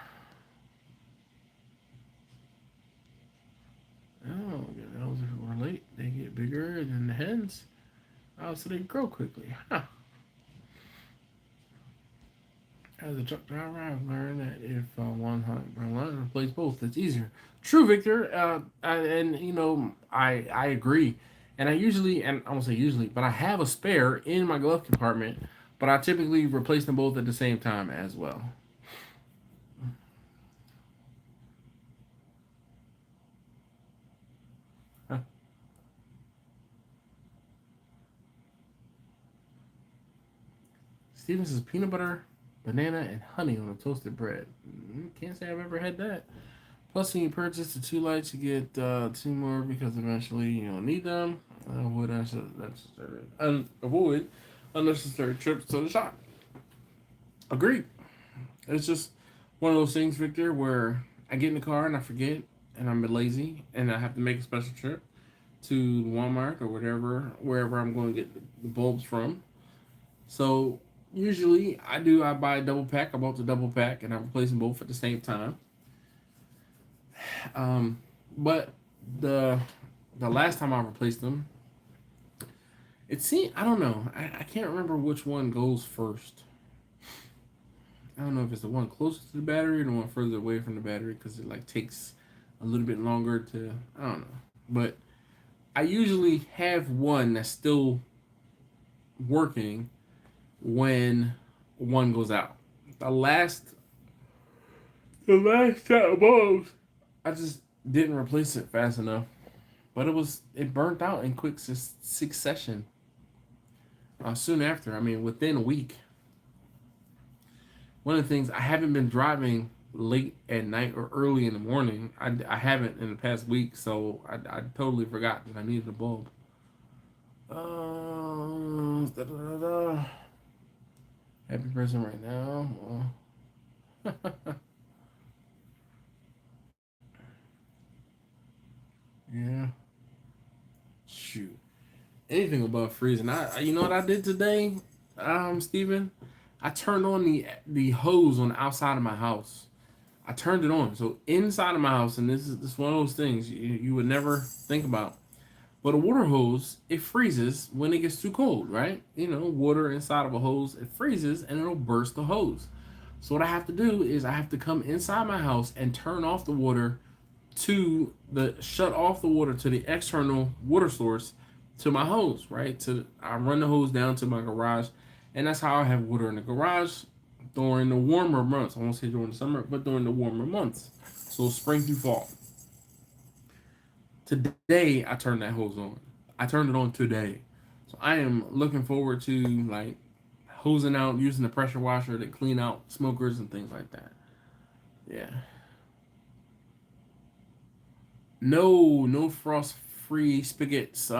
Oh, those who are late, they get bigger than the hens. Oh, so they grow quickly. Huh. As a truck driver, I've learned that if one line replace both, it's easier. True, Victor. I agree. And I won't say usually, but I have a spare in my glove compartment, but I typically replace them both at the same time as well. Huh. Steven says peanut butter, banana, and honey on a toasted bread. Can't say I've ever had that. Plus, when you purchase the 2 lights, you get 2 more, because eventually you don't need them. Avoid unnecessary trips to the shop. Agreed. It's just one of those things, Victor, where I get in the car and I forget, and I'm lazy, and I have to make a special trip to Walmart or wherever I'm going to get the bulbs from. So usually I buy a double pack. I bought the double pack, and I replace them both at the same time. But the last time I replaced them, I don't know. I can't remember which one goes first. I don't know if it's the one closest to the battery or the one further away from the battery, because it takes a little bit longer to. I don't know. But I usually have one that's still working when one goes out. The last set of bulbs, I just didn't replace it fast enough, but it burnt out in quick succession. Soon after, within a week. One of the things, I haven't been driving late at night or early in the morning. I haven't in the past week, so I totally forgot that I needed a bulb. Happy person right now. anything above freezing. You know what I did today, Steven? I turned on the hose on the outside of my house. I turned it on. So inside of my house, and this is one of those things you would never think about. But a water hose, it freezes when it gets too cold, right? You know, water inside of a hose, it freezes and it'll burst the hose. So what I have to do is I have to come inside my house and turn off the water shut off the water to the external water source to my hose, right? I run the hose down to my garage, and that's how I have water in the garage during the warmer months. I won't say during the summer, but during the warmer months. So spring through fall. Today I turned that hose on. I turned it on today. So I am looking forward to like hosing out, using the pressure washer to clean out smokers and things like that. Yeah. No frost free spigots.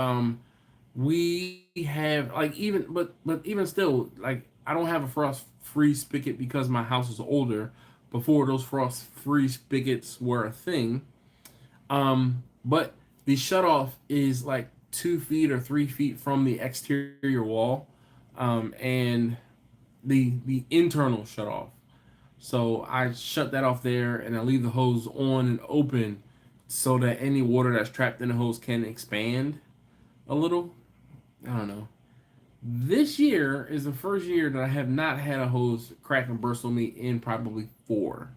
We have like but even still, like I don't have a frost free spigot because my house is older before those frost free spigots were a thing. But the shutoff is like 2 feet or 3 feet from the exterior wall, and the internal shutoff. So I shut that off there, and I leave the hose on and open so that any water that's trapped in the hose can expand a little. I don't know. This year is the first year that I have not had a hose crack and burst on me in probably 4.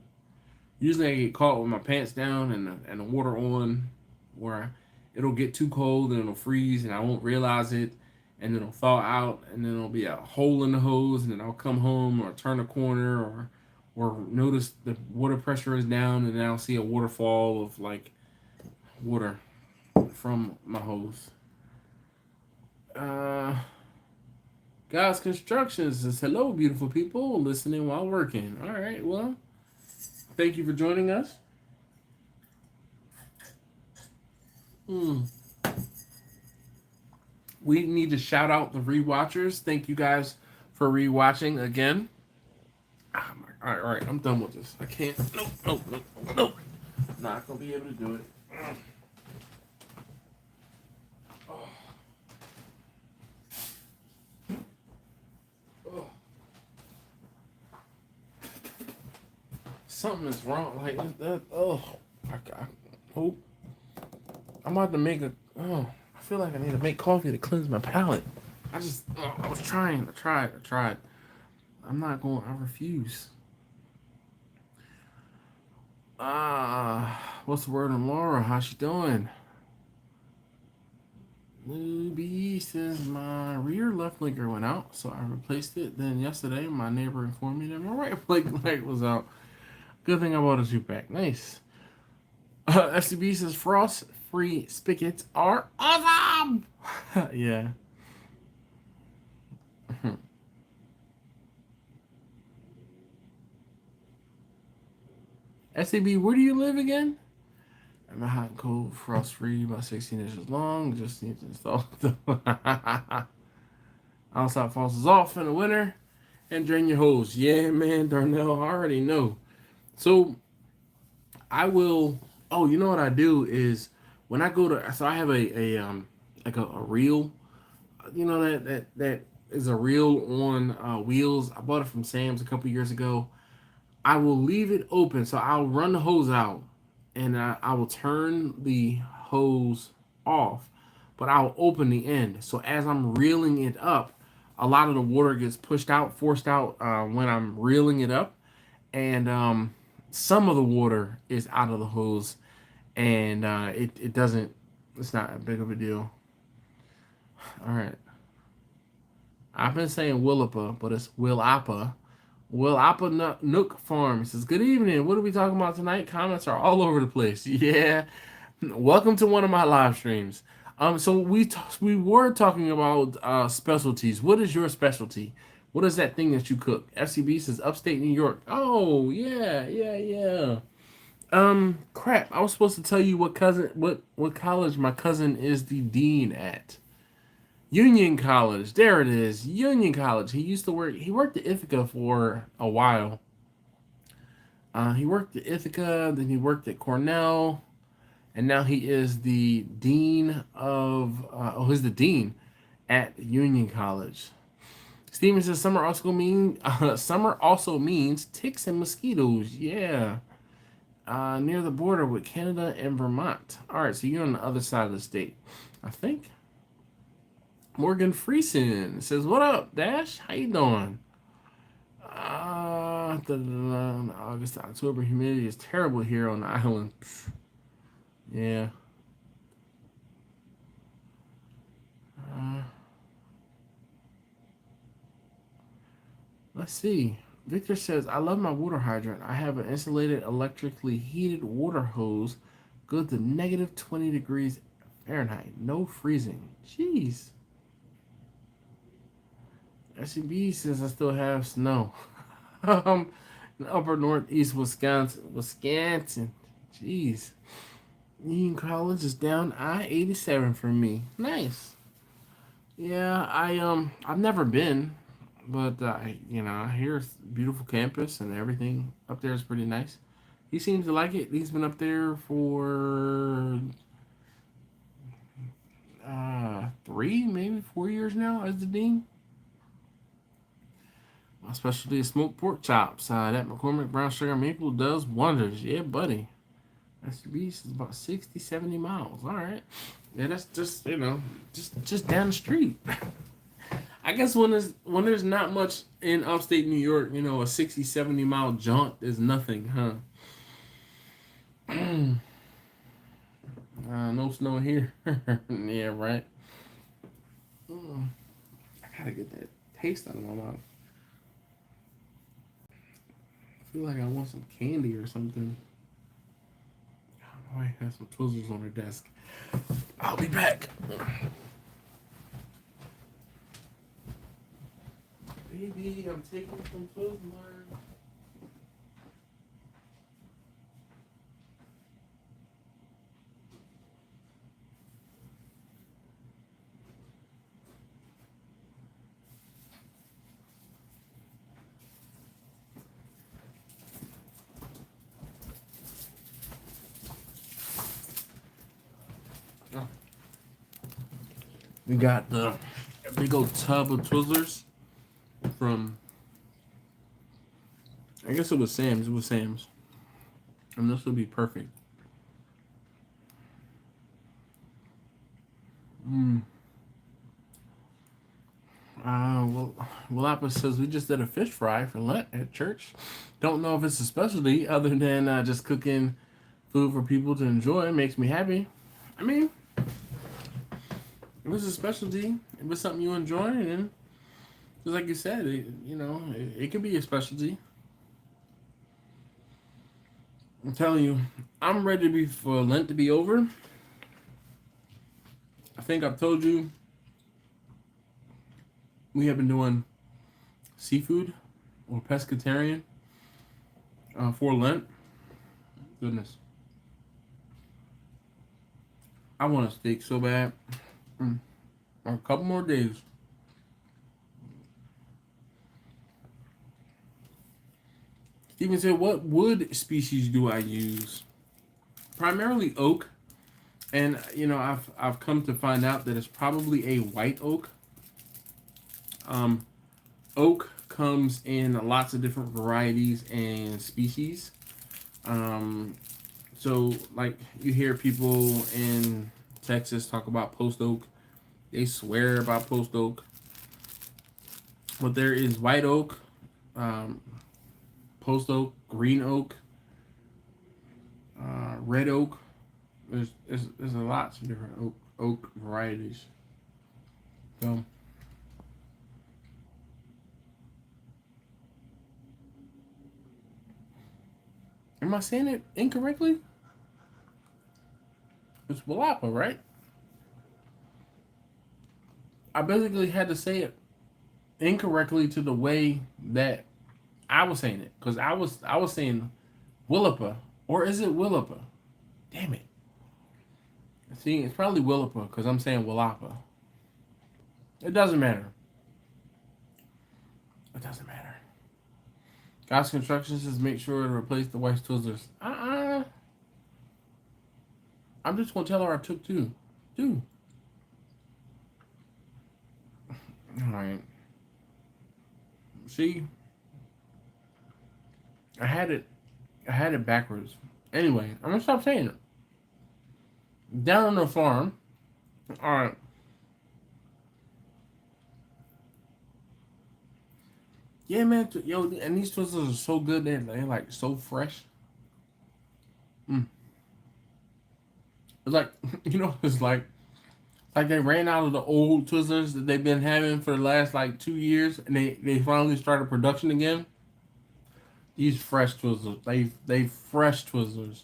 Usually I get caught with my pants down and the water on, where it'll get too cold and it'll freeze and I won't realize it, and it'll thaw out and then there'll be a hole in the hose, and then I'll come home or turn a corner or notice the water pressure is down, and then I'll see a waterfall of like water from my hose. Guys Constructions says, hello, beautiful people, listening while working. All right, well, thank you for joining us. We need to shout out the rewatchers. Thank you guys for rewatching again. All right, I'm done with this. I can't. Nope. Not gonna be able to do it. Something is wrong. Like that. I hope. I'm about to make a. I feel like I need to make coffee to cleanse my palate. I was trying. I tried. I'm not going. I refuse. What's the word on Laura? How's she doing? Luby says my rear left blinker went out, so I replaced it. Then yesterday, my neighbor informed me that my right light was out. Good thing I bought a 2-pack. Nice. FCB says frost-free spigots are awesome. Yeah. SCB, where do you live again? I'm a hot and cold, frost-free, about 16 inches long. Just need to install the outside faucets off in the winter and drain your hose. Yeah, man, Darnell, I already know. So I will. Oh, you know what I do is when I go to. So I have a reel. You know that is a reel on wheels. I bought it from Sam's a couple years ago. I will leave it open, so I'll run the hose out, and I will turn the hose off, but I'll open the end. So as I'm reeling it up, a lot of the water gets forced out when I'm reeling it up, and some of the water is out of the hose, and it doesn't. It's not that big of a deal. All right. I've been saying Willapa, but it's Willapa. Willapa Nook Farm says, good evening. What are we talking about tonight? Comments are all over the place. Yeah. Welcome to one of my live streams. So we were talking about specialties. What is your specialty? What is that thing that you cook? FCB says upstate New York. Oh, yeah. Crap. I was supposed to tell you what college my cousin is the dean at. Union College. There it is. Union College. He worked at Ithaca for a while. He worked at Ithaca, then he worked at Cornell, and now he is the dean of, he's the dean at Union College. Steven says summer also means ticks and mosquitoes. Yeah. Near the border with Canada and Vermont. All right, so you're on the other side of the state, I think. Morgan Friesen says, "What up, Dash? How you doing?" August to October humidity is terrible here on the island. Yeah. Let's see. Victor says, "I love my water hydrant. I have an insulated, electrically heated water hose, good to negative 20 degrees Fahrenheit. No freezing." Jeez. SCB says, "I still have snow." In upper northeast Wisconsin. Jeez. Union College is down I-87 from me. Nice. Yeah, I've never been, but I hear it's a beautiful campus and everything up there is pretty nice. He seems to like it. He's been up there for 3, maybe 4 years now as the dean. My specialty is smoked pork chops. That McCormick brown sugar maple does wonders. Yeah, buddy. SUV is about 60, 70 miles. All right. Yeah, that's just, just down the street. I guess when there's not much in upstate New York, a 60, 70 mile jaunt is nothing, huh? No snow here. Yeah, right. I gotta get that taste out of my mouth. I feel like I want some candy or something. Oh, I have some Twizzlers on her desk. I'll be back. Baby, I'm taking some Twizzlers. We got the big old tub of Twizzlers from, I guess it was Sam's. It was Sam's. And this will be perfect. Appa says we just did a fish fry for Lent at church. Don't know if it's a specialty other than just cooking food for people to enjoy. It makes me happy. I mean, it was a specialty. It was something you enjoy, and just like you said, it could be a specialty. I'm telling you, I'm ready for Lent to be over. I think I've told you we have been doing seafood or pescatarian for Lent. Goodness. I want a steak so bad. A couple more days. Steven said, "What wood species do I use?" Primarily oak. And, I've come to find out that it's probably a white oak. Oak comes in lots of different varieties and species. So, like, you hear people in Texas talk about post oak. They swear about post oak. But there is white oak, post oak, green oak, red oak. There's a lots of different oak varieties. So, am I saying it incorrectly? It's Walapa, right? I basically had to say it incorrectly to the way that I was saying it, because I was saying Willapa, or is it Willapa? Damn it! See, it's probably Willapa because I'm saying Willapa. It doesn't matter. It doesn't matter. God's Construction says make sure to replace the white Twizzlers. I'm just gonna tell her I took two. Alright. See? I had it backwards. Anyway, I'm gonna stop saying it. Down on the farm. Alright. Yeah, man. Yo, and these twizzlers are so good. They're like so fresh. It's like, it's like they ran out of the old Twizzlers that they've been having for the last like 2 years, and they finally started production again. These fresh Twizzlers, they fresh Twizzlers.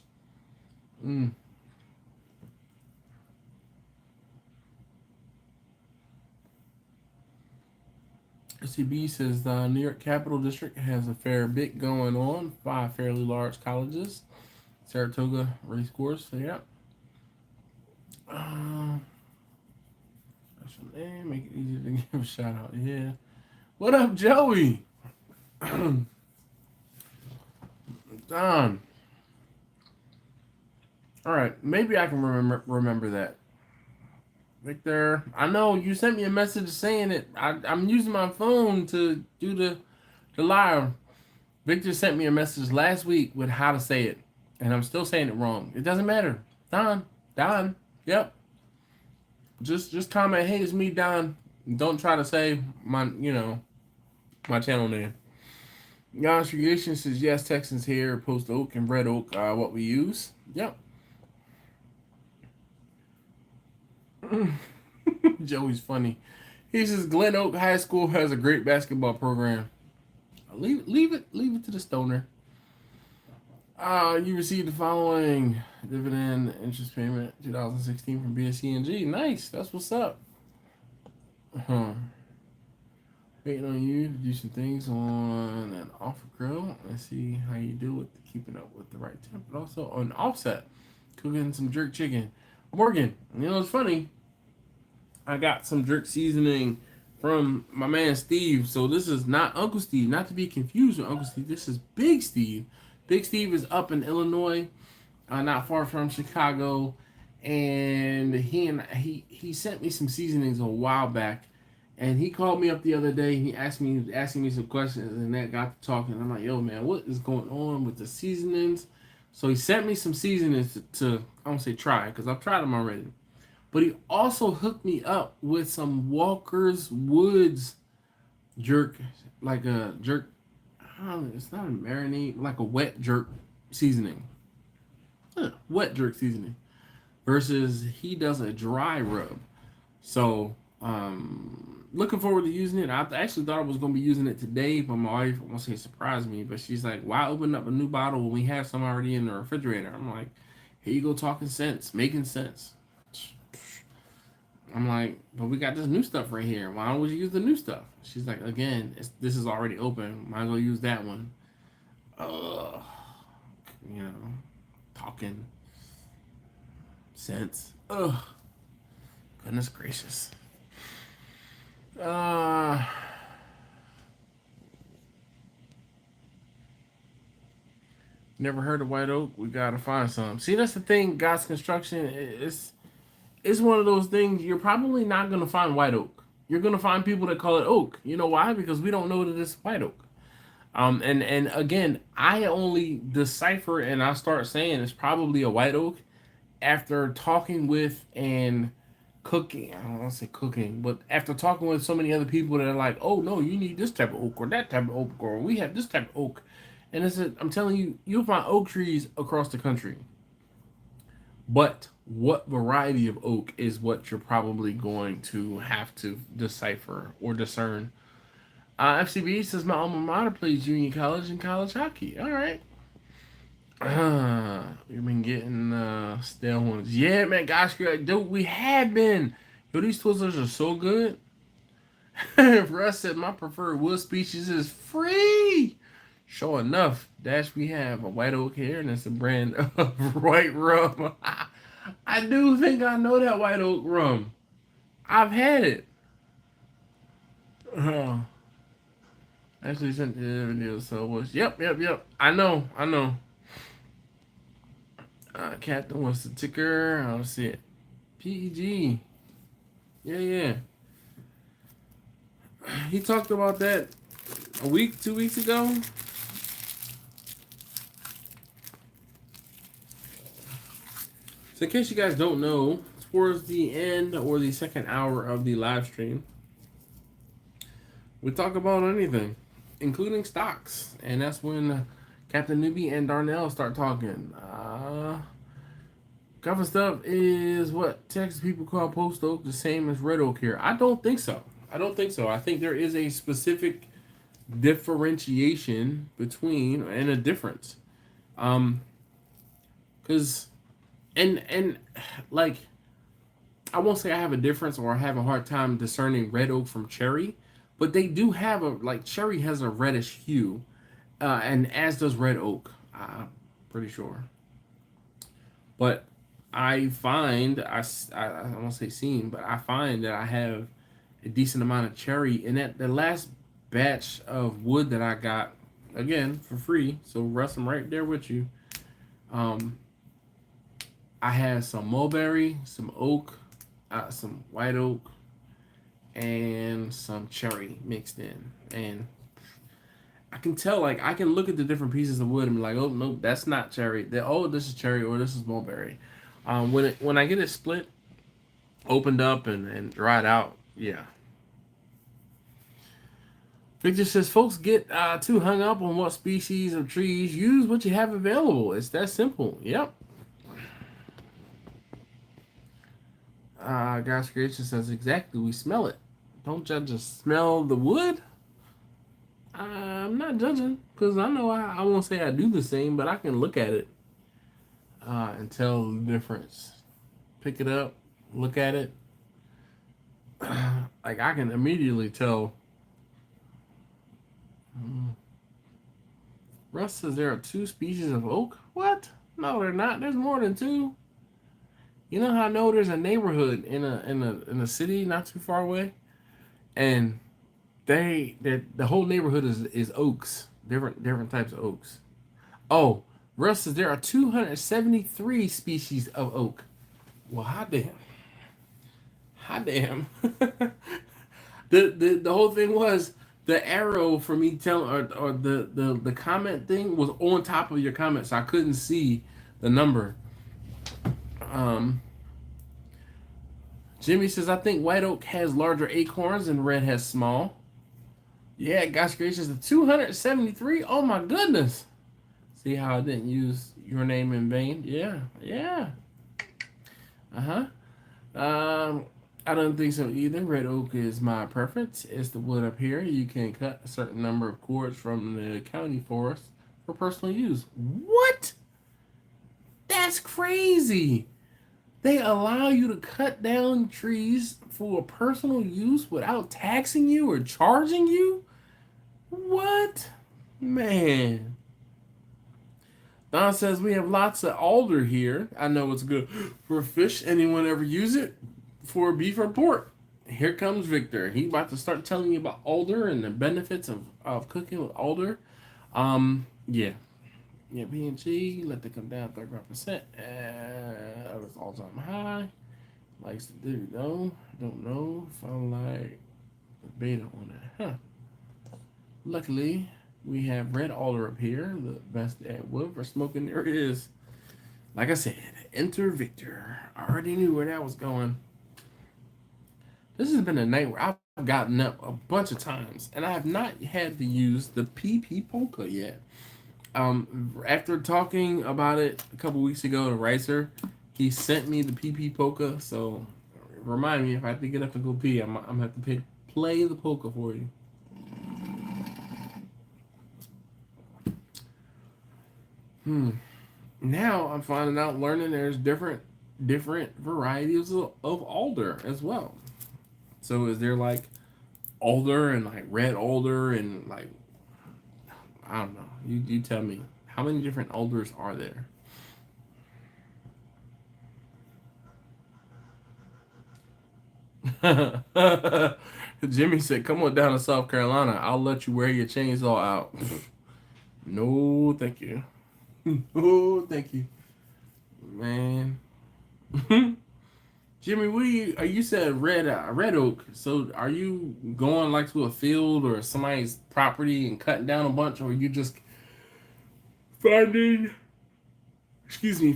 SCB says the New York Capital District has a fair bit going on. 5 fairly large colleges. Saratoga race course. So yeah. Make it easier to give a shout out. Yeah. What up, Joey? Don. All right, maybe I can remember that. Victor, I know you sent me a message saying it. I'm using my phone to do the live. Victor sent me a message last week with how to say it, and I'm still saying it wrong. It doesn't matter. Don. Yep. Just comment, hey, it's me, Don. Don't try to say my channel name. God's Creation says, yes, Texans here, post oak and red oak are what we use. Yep. Joey's funny. He says, Glen Oak High School has a great basketball program. Leave it to the stoner. You received the following dividend interest payment 2016 from BSCNG. Nice. That's what's up. Waiting on you to do some things on an offer grill and see how you do with keeping up with the right temp, but also on offset, cooking some jerk chicken. Morgan, it's funny. I got some jerk seasoning from my man Steve. So this is not Uncle Steve, not to be confused with Uncle Steve. This is Big Steve. Big Steve is up in Illinois, not far from Chicago, and he sent me some seasonings a while back. And he called me up the other day. He asking me some questions, and that got to talking. I'm like, yo, man, what is going on with the seasonings? So he sent me some seasonings to I don't say try, because I've tried them already. But he also hooked me up with some Walker's Woods jerk, like a jerk. It's not a marinade, like a wet jerk seasoning. Wet jerk seasoning. Versus he does a dry rub. So, looking forward to using it. I actually thought I was going to be using it today, but my wife, I won't say surprised me, but she's like, why open up a new bottle when we have some already in the refrigerator? I'm like, here you go, talking sense, making sense. I'm like, but we got this new stuff right here. Why don't we use the new stuff? She's like, again, this is already open. Might as well use that one. Talking sense. Goodness gracious. Never heard of white oak. We gotta find some. See, that's the thing. God's construction it's one of those things. You're probably not gonna find white oak. You're gonna find people that call it oak. You know why? Because we don't know that it's white oak. And again, I only decipher and I start saying it's probably a white oak after talking with and cooking. I don't want to say cooking, but after talking with so many other people that are like, oh no, you need this type of oak or that type of oak, or we have this type of oak. And I'm telling you, you'll find oak trees across the country. But what variety of oak is what you're probably going to have to decipher or discern. FCB says my alma mater plays junior college and college hockey. All right. We've been getting stale ones. Yeah, man, gosh, dude, we have been. Yo, these Twizzlers are so good. Russ said my preferred wood species is free. Sure enough, Dash, we have a white oak here, and it's a brand of white rum. I do think I know that white oak rum. I've had it. Actually sent the video, so it was yep. I know. Captain wants the ticker. I don't see it. PEG. Yeah. he talked about that a week, 2 weeks ago. So in case you guys don't know, towards the end or the second hour of the live stream, we talk about anything, including stocks. And that's when Captain Newbie and Darnell start talking. Cover stuff is what Texas people call post oak, the same as red oak here. I don't think so. I think there is a specific differentiation between and a difference. Because and like I won't say I have a difference or I have a hard time discerning red oak from cherry, but they do have a like cherry has a reddish hue, and as does red oak. I'm pretty sure. But I find I won't say seen, but I find that I have a decent amount of cherry in that the last batch of wood that I got again for free. So Russ, I'm right there with you. I had some mulberry, some oak, some white oak, and some cherry mixed in, and I can tell, like, I can look at the different pieces of wood and be like, oh, no, that's not cherry. Oh, this is cherry or this is mulberry. When I get it split, opened up, and dried out, yeah. Victor says, folks get too hung up on what species of trees. Use what you have available. It's that simple. Yep. God's creation says, exactly. We smell it. Don't judge us. Smell the wood? I'm not judging because I know I won't say I do the same, but I can look at it and tell the difference. Pick it up, look at it. Like I can immediately tell. Russ says there are 2 species of oak. What? No, they're not. There's more than 2. You know how I know there's a neighborhood in a city not too far away, and the whole neighborhood is oaks, different types of oaks. Oh, Russ says there are 273 species of oak. Well, hot damn. the whole thing was the arrow for me telling or the comment thing was on top of your comment, so I couldn't see the number. Jimmy says I think white oak has larger acorns and red has small. Yeah, gosh gracious, the 273. Oh my goodness. See how I didn't use your name in vain? Yeah. I don't think so either. Red oak is my preference. It's the wood up here. You can cut a certain number of cords from the county forest for personal use. What? That's crazy. They allow you to cut down trees for personal use without taxing you or charging you? What? Man. Don says we have lots of alder here. I know it's good for fish. Anyone ever use it for beef or pork? Here comes Victor. He about to start telling you about alder and the benefits of cooking with alder. Yeah. Yeah, B&G, let it come down 35%. It's all-time high. Likes to do, no. Don't know if I like beta on that. Huh. Luckily, we have red alder up here. The best at wood for smoking there is. Like I said, enter Victor. I already knew where that was going. This has been a night where I've gotten up a bunch of times, and I have not had to use the PP Polka yet. After talking about it a couple weeks ago to Ricer, he sent me the PP Polka, so remind me if I have to get up and go pee, I'm going to have to play the polka for you. Now I'm finding out, learning there's different varieties of alder as well. So is there like alder and like red alder and like, I don't know. You tell me. How many different alders are there? Jimmy said, come on down to South Carolina. I'll let you wear your chainsaw out. No, thank you. No, thank you. Man. Jimmy, what you said red oak. So are you going like to a field or somebody's property and cutting down a bunch, or are you just finding,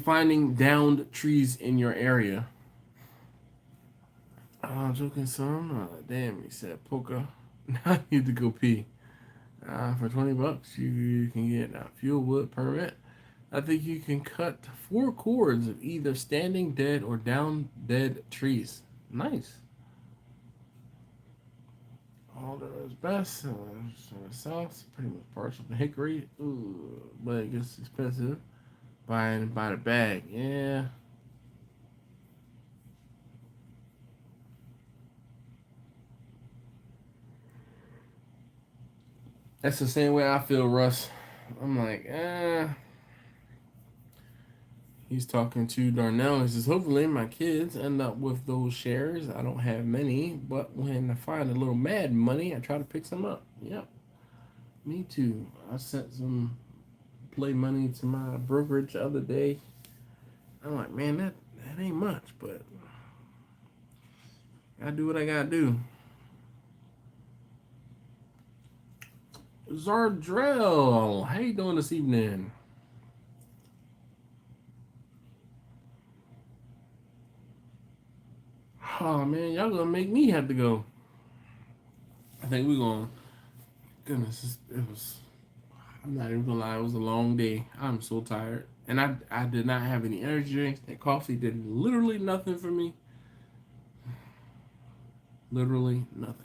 finding downed trees in your area? Joking son. Damn, he said Polka. Now I need to go pee. For $20, you can get a fuel wood permit. I think you can cut 4 cords of either standing dead or down dead trees. Nice. All that is best. South, pretty much partial to hickory. Ooh, but it gets expensive. Buying by the bag. Yeah. That's the same way I feel, Russ. I'm like, He's talking to Darnell. He says, hopefully my kids end up with those shares. I don't have many, but when I find a little mad money, I try to pick some up. Yep. Me too. I sent some play money to my brokerage the other day. I'm like, man, that ain't much, but I do what I gotta do. Zardrell, how you doing this evening? Oh man, y'all gonna make me have to go. I think we're gonna. Goodness, it was. I'm not even gonna lie, it was a long day. I'm so tired, and I did not have any energy drinks. That coffee did literally nothing for me. Literally nothing.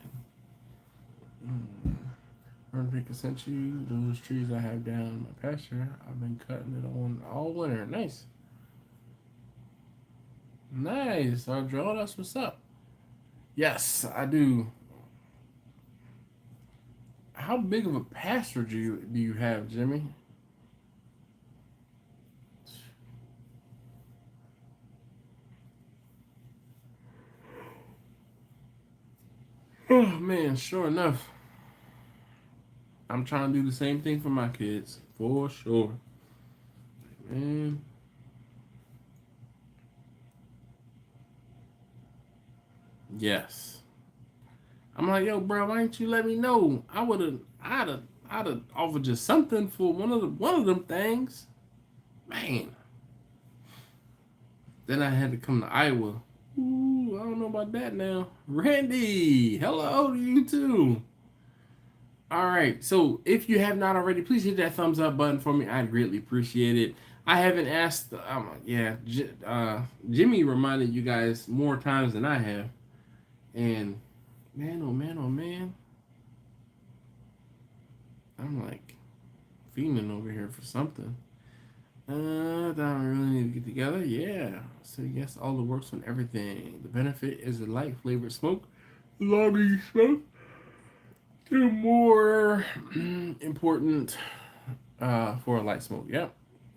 I sent you those trees I have down in my pasture. I've been cutting it on all winter. Nice. Nice, Audra. That's what's up. Yes, I do. How big of a pasture do you have, Jimmy? Oh man, sure enough. I'm trying to do the same thing for my kids, for sure. Man. Yes. I'm like, yo, bro, why didn't you let me know? I'd have offered just something for one of them things. Man. Then I had to come to Iowa. Ooh, I don't know about that now. Randy, hello to you too. All right, so if you have not already, please hit that thumbs up button for me. I'd greatly appreciate it. I haven't asked, Jimmy reminded you guys more times than I have. And man, oh man, oh man. I'm like fiending over here for something. That I really need to get together. Yeah. So yes, all the works on everything. The benefit is the light flavored smoke. The longer you smoke, the more important for a light smoke. Yep.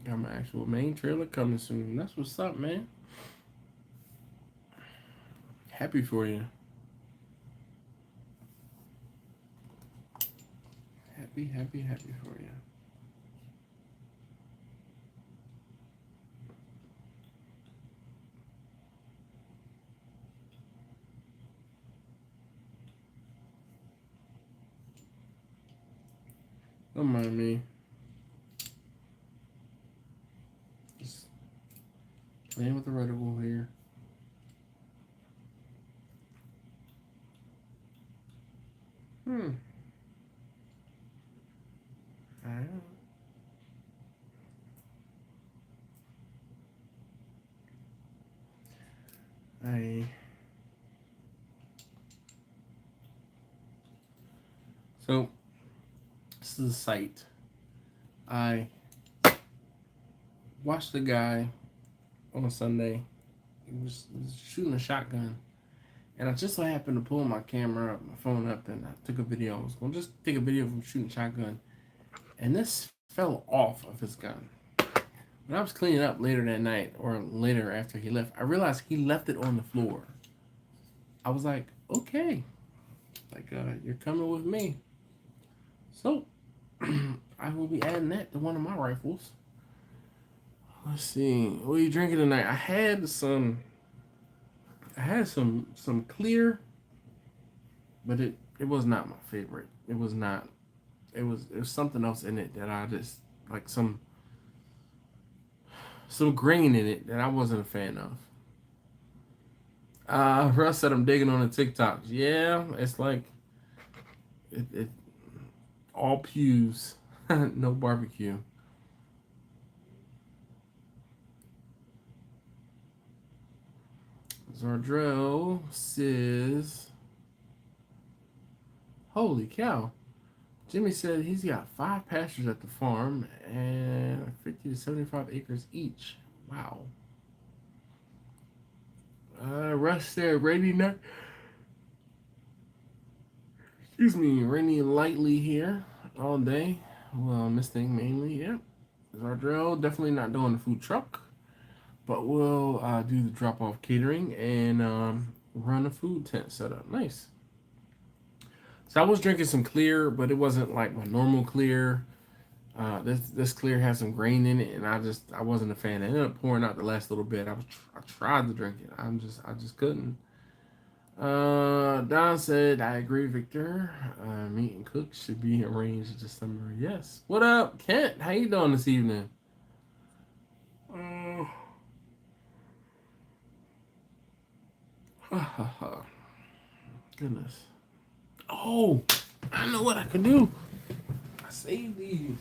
Got my actual main trailer coming soon. That's what's up, man. Happy for you. Happy for you. Don't mind me. Just playing with the reticle here. So this is a site. I watched the guy on Sunday. He was shooting a shotgun. And I just so happened to pull my camera up, my phone up, and I took a video. I was going to just take a video of him shooting a shotgun. And this fell off of his gun. When I was cleaning up later that night, or later after he left, I realized he left it on the floor. I was like, okay. Like, you're coming with me. So, I will be adding that to one of my rifles. Let's see. What are you drinking tonight? I had some I had some clear, but it was not my favorite. It was not. It was something else in it that I just like some grain in it that I wasn't a fan of. Russ said I'm digging on the TikToks. Yeah, it's like it all pews, no barbecue. Zardrell says, "Holy cow!" Jimmy said he's got 5 pastures at the farm and 50 to 75 acres each. Wow. Russ said, "Rainy night." Excuse me, rainy lightly here all day. Well, misting mainly. Yep. Zardrell definitely not doing the food truck, but we'll do the drop off catering and run a food tent setup. Nice. So I was drinking some clear, but it wasn't like my normal clear. This clear has some grain in it, and I wasn't a fan. I ended up pouring out the last little bit. I tried to drink it. I just couldn't. Don said, I agree, Victor. Meat and cook should be arranged this summer. Yes. What up, Kent? How you doing this evening? Goodness. Oh, I know what I can do. I saved these.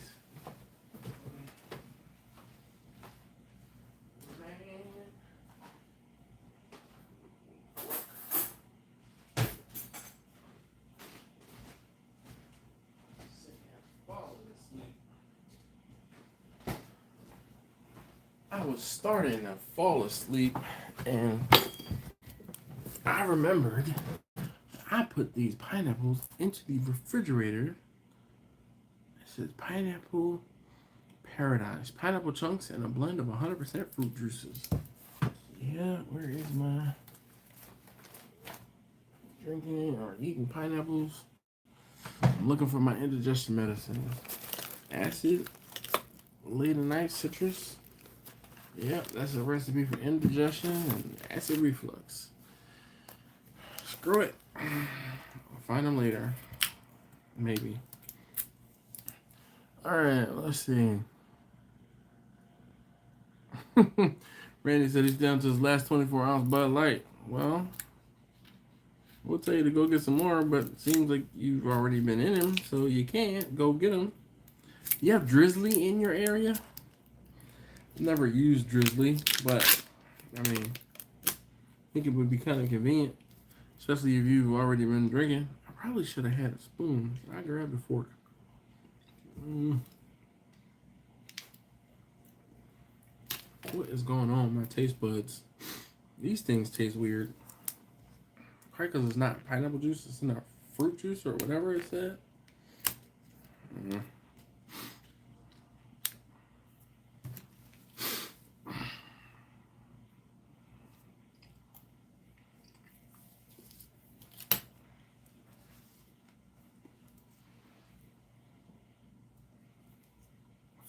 I was starting to fall asleep, and I remembered I put these pineapples into the refrigerator. It says pineapple paradise, pineapple chunks, and a blend of 100% fruit juices. Yeah, where is my drinking or eating pineapples? I'm looking for my indigestion medicine. Acid, late at night citrus. Yep, that's a recipe for indigestion and acid reflux. Screw it. I'll find them later. Maybe. Alright, let's see. Randy said he's down to his last 24-ounce Bud Light. Well, we'll tell you to go get some more, but it seems like you've already been in them, so you can't. Go get them. You have Drizzly in your area? Never used Drizzly, but I mean, I think it would be kind of convenient, especially if you've already been drinking. I probably should have had a spoon. I grabbed a fork. What is going on with my taste buds? These things taste weird. Probably because it's not pineapple juice, it's not fruit juice or whatever it said. I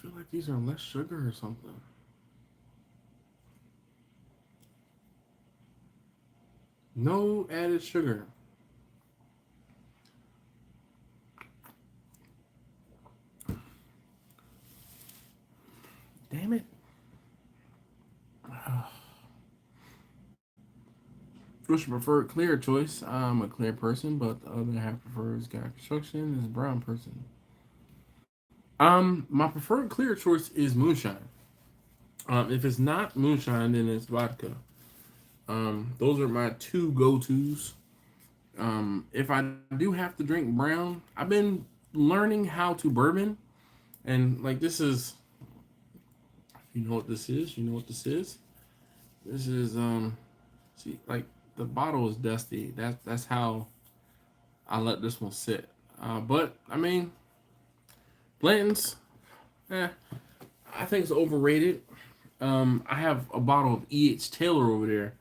feel like these are less sugar or something. No added sugar. Damn it. What's your preferred clear choice? I'm a clear person, but the other half prefers guy construction is a brown person. My preferred clear choice is moonshine. If it's not moonshine, then it's vodka. Those are my 2 go-tos. If I do have to drink brown, I've been learning how to bourbon, and like this is, you know what this is. You know what this is. This is see, like the bottle is dusty. That's how I let this one sit. But I mean, Blanton's, I think it's overrated. I have a bottle of E.H. Taylor over there.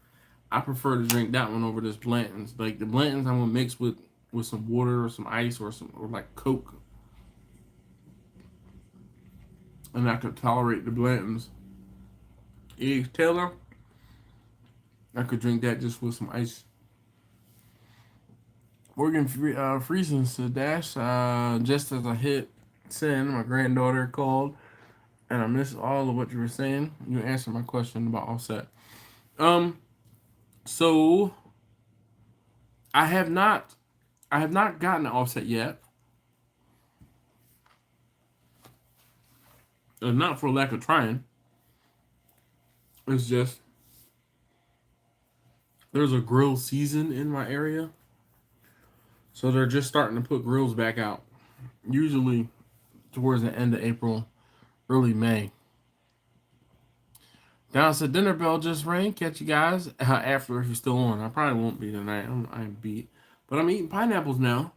I prefer to drink that one over this Blanton's. Like the Blanton's, I'm gonna mix with some water or some ice or like Coke, and I could tolerate the Blanton's. E.H. Taylor, I could drink that just with some ice. Oregon freezing to Dash. Just as I hit send, my granddaughter called, and I missed all of what you were saying. You answered my question about offset. So I have not gotten an offset yet. Not for lack of trying. It's just there's a grill season in my area, so they're just starting to put grills back out. Usually towards the end of April, early May. Down said dinner bell just rang. Catch you guys after if you're still on. I probably won't be tonight. I'm beat, but I'm eating pineapples now.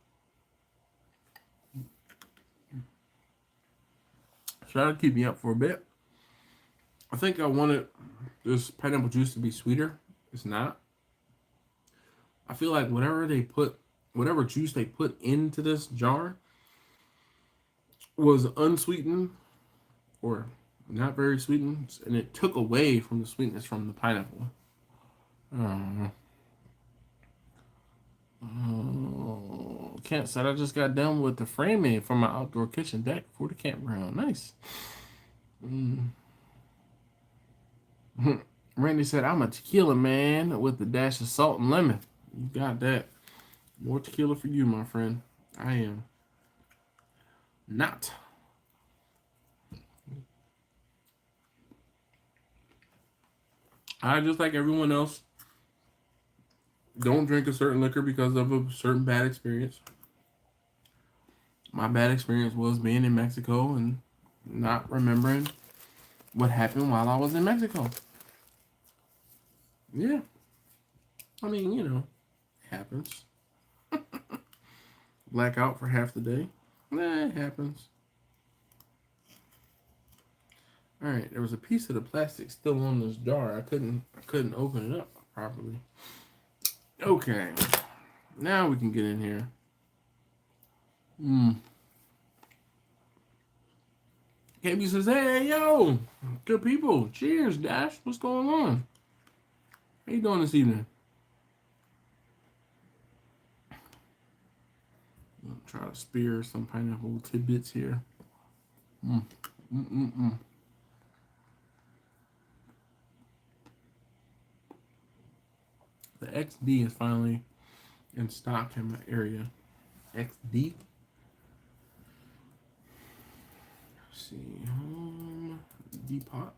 So that'll keep me up for a bit. I think I wanted this pineapple juice to be sweeter. It's not. I feel like whatever juice they put into this jar was unsweetened or not very sweetened, and it took away from the sweetness from the pineapple. Kent said I just got done with the framing for my outdoor kitchen deck for the campground. Nice. Randy said I'm a tequila man with a dash of salt and lemon. You got that. More tequila for you, my friend. I am not. I, just like everyone else, don't drink a certain liquor because of a certain bad experience. My bad experience was being in Mexico and not remembering what happened while I was in Mexico. Yeah. I mean, you know, it happens. Blackout for half the day. It happens. Alright, there was a piece of the plastic still on this jar. I couldn't open it up properly. Okay. Now we can get in here. KB says, hey, yo, good people. Cheers, Dash. What's going on? How you doing this evening? I'll try to spear some pineapple tidbits here. The XD is finally in stock in my area. XD. Let's see. Depot.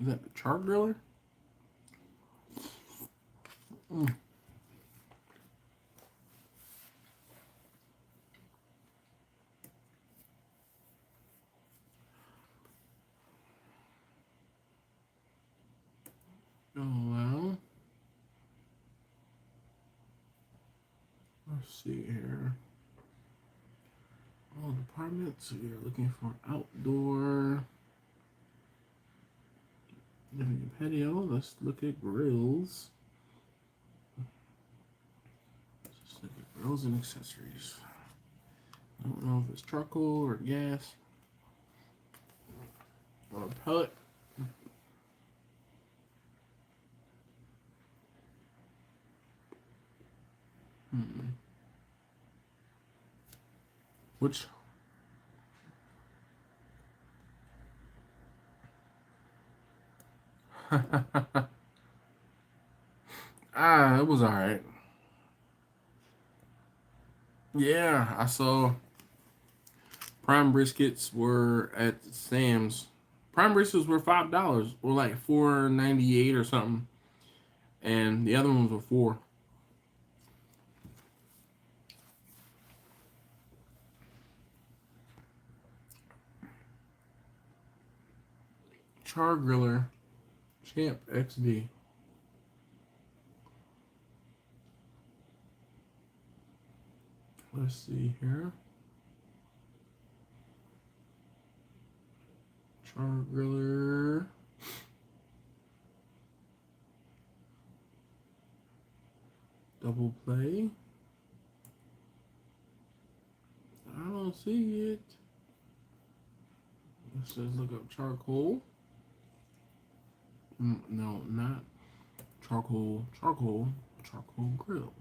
Is that the char griller? Oh, well. Let's see here. All departments. We are looking for outdoor living patio. Let's look at grills. Let's look at grills and accessories. I don't know if it's charcoal or gas or a pellet. Which it was alright. Yeah, I saw prime briskets were at Sam's. Prime briskets were $5 or like $4.98 or something. And the other ones were $4. Char griller, Champ XD. Let's see here. Char griller. Double play. I don't see it. Let's just look up charcoal. No, not charcoal. Charcoal grills.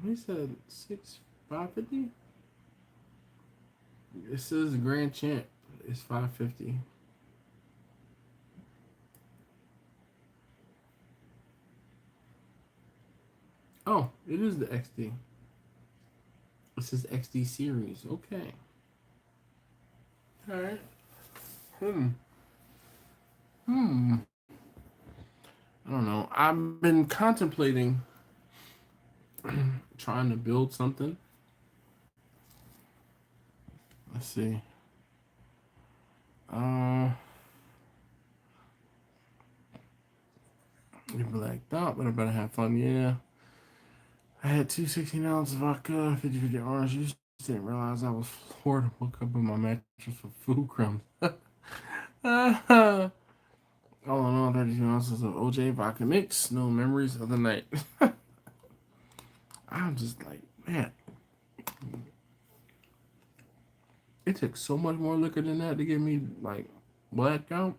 He said 550. It says Grand Champ is 550. Oh, it is the XD. It says XD series. Okay. All right. I don't know. I've been contemplating trying to build something. Let's see. You be like, oh, but I better have fun. Yeah. I had 2 16-ounce vodka, 50/50 orange juice. Didn't realize I was floored. Woke up in my mattress with food crumbs. All in all, 32 ounces of OJ vodka mix. No memories of the night. I'm just like, man. It took so much more liquor than that to get me, like, blacked out.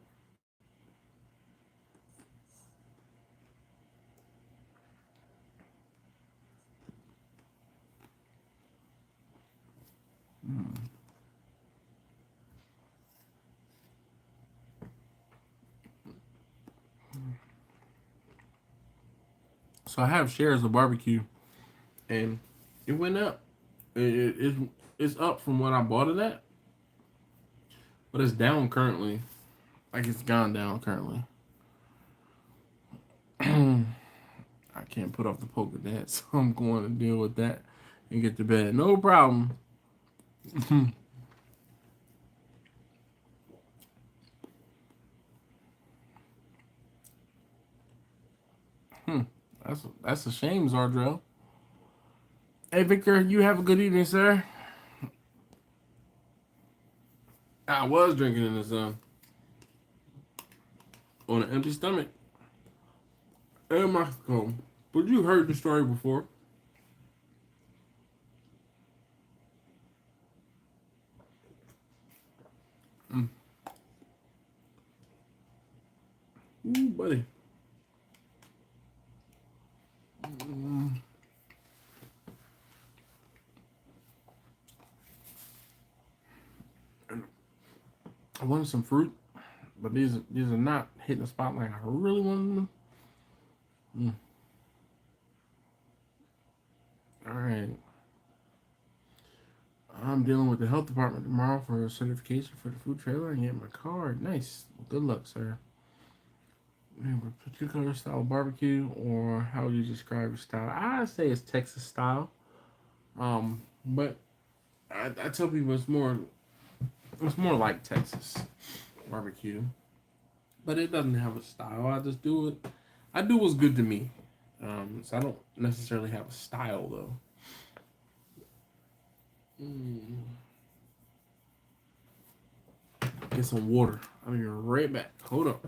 So I have shares of barbecue, and it went up. It's up from what I bought it at, but it's down currently. Like, it's gone down currently. I can't put off the poke of that, so I'm going to deal with that and get to bed. No problem. That's a shame, Zardrell. Hey, Victor, you have a good evening, sir. I was drinking in the sun on an empty stomach in Mexico. But you heard the story before. Ooh, buddy. I wanted some fruit, but these are not hitting the spot like I really wanted them. All right. I'm dealing with the health department tomorrow for a certification for the food trailer and get my card. Nice. Well, good luck, sir. Remember, particular style barbecue, or how would you describe your style? I say it's Texas style. But I tell people it's more like Texas barbecue. But it doesn't have a style. I just do it. I do what's good to me. So I don't necessarily have a style though. Get some water. I'll be right back. Hold up.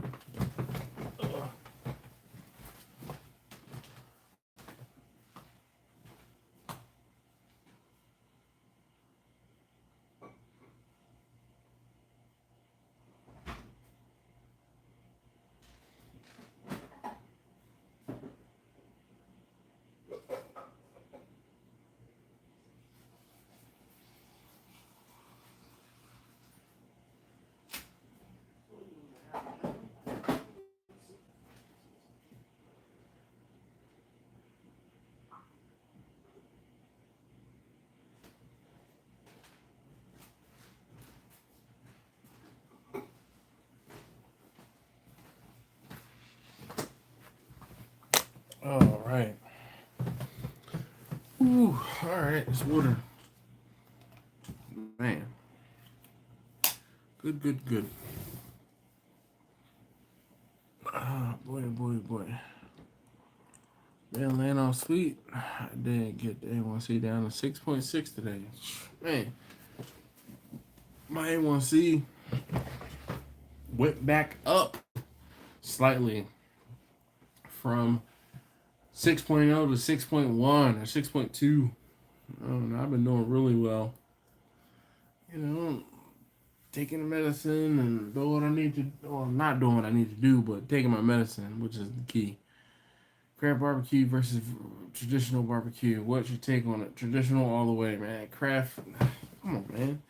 All right. Ooh, all right. It's water. Man. Good. Boy. Man, laying on sweet. I did get the A1C down to 6.6 today. Man. My A1C went back up slightly from 6.0 to 6.1 or 6.2. I don't know. I've been doing really well. You know, taking the medicine and doing what I need to, or not doing what I need to do, but taking my medicine, which is the key. Craft barbecue versus traditional barbecue. What's your take on it? Traditional all the way, man. Craft, come on, man.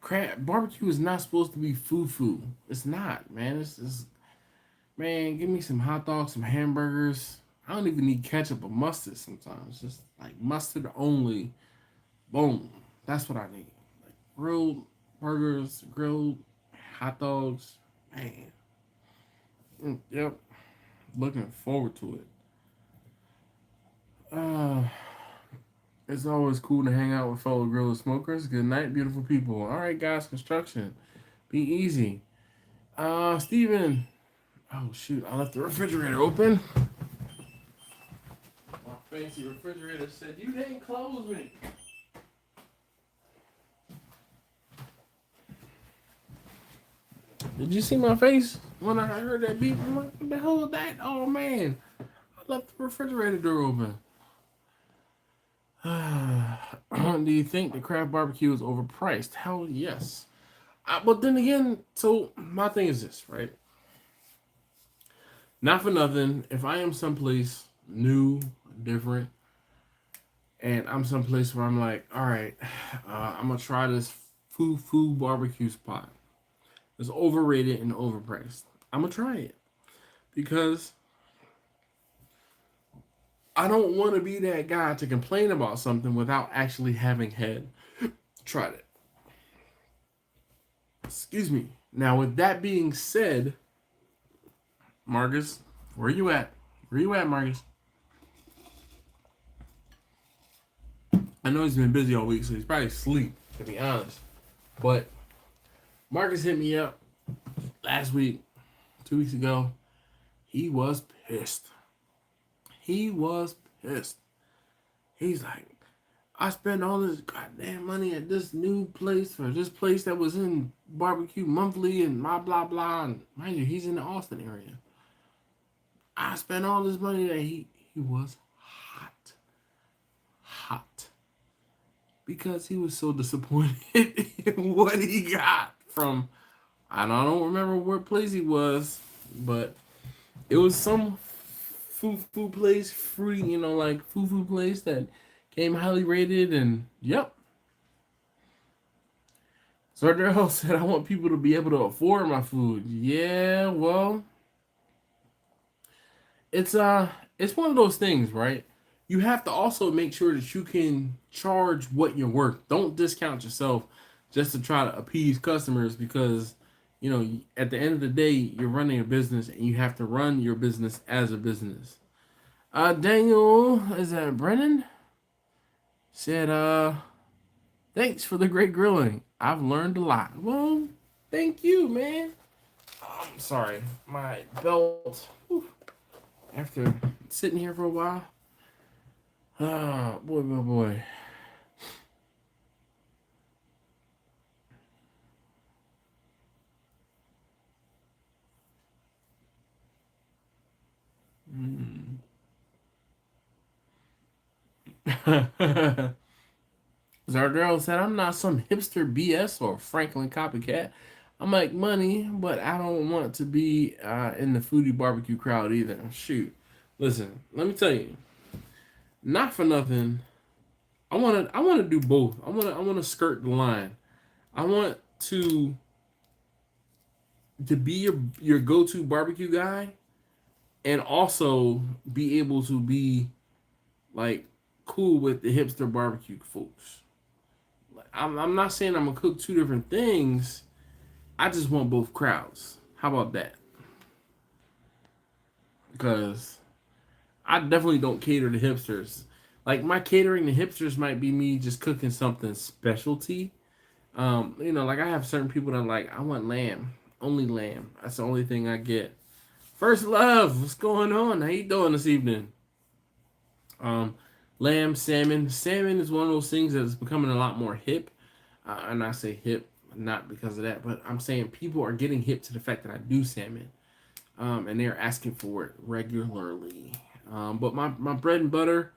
Craft barbecue is not supposed to be foo-foo. It's not, man. It's man, give me some hot dogs, some hamburgers. I don't even need ketchup or mustard sometimes. Just like mustard only. Boom. That's what I need. Like grilled burgers, grilled hot dogs. Man. Yep. Looking forward to it. It's always cool to hang out with fellow grillers smokers. Good night, beautiful people. All right, guys, construction. Be easy. Steven. Oh, shoot. I left the refrigerator open. My fancy refrigerator said, you didn't close me. Did you see my face when I heard that beep? I'm like, what the hell is that? Oh, man. I left the refrigerator door open. Do you think the craft barbecue is overpriced? Hell yes. But then again, so my thing is this, right? Not for nothing. If I am someplace new, different, and I'm someplace where I'm like, all right, I'm going to try this foo barbecue spot. It's overrated and overpriced. I'm going to try it. Because I don't want to be that guy to complain about something without actually having had tried it. Excuse me. Now, with that being said, Marcus, where you at? Where you at, Marcus? I know he's been busy all week, so he's probably asleep, to be honest. But Marcus hit me up last week, 2 weeks ago. He was pissed. He was pissed. He's like, I spent all this goddamn money at this new place or this place that was in Barbecue Monthly and blah, blah, blah. And mind you, he's in the Austin area. I spent all this money that he was hot. Because he was so disappointed in what he got from, I don't remember what place he was, but it was some food place, fruity, like food place that came highly rated, and yep. Zardell said, I want people to be able to afford my food. Yeah, well, it's one of those things, right? You have to also make sure that you can charge what you're worth. Don't discount yourself just to try to appease customers because, at the end of the day, you're running a business and you have to run your business as a business. Daniel, is that Brennan? Said, thanks for the great grilling. I've learned a lot. Well, thank you, man. I'm sorry. My belt, after sitting here for a while. Oh, boy. Zardell said, I'm not some hipster BS or Franklin copycat. I make money, but I don't want to be in the foodie barbecue crowd either. Shoot. Listen, let me tell you. Not for nothing. I want to do both. I want to skirt the line. I want to be your go-to barbecue guy and also be able to be like cool with the hipster barbecue folks. I'm not saying I'm gonna cook two different things. I just want both crowds. How about that? Because I definitely don't cater to hipsters. Like my catering to hipsters might be me just cooking something specialty. Like I have certain people that are like, I want lamb, only lamb. That's the only thing I get. First Love, what's going on? How you doing this evening? Lamb, salmon. Salmon is one of those things that's becoming a lot more hip. And I say hip, not because of that, but I'm saying people are getting hip to the fact that I do salmon. And they're asking for it regularly. But my bread and butter,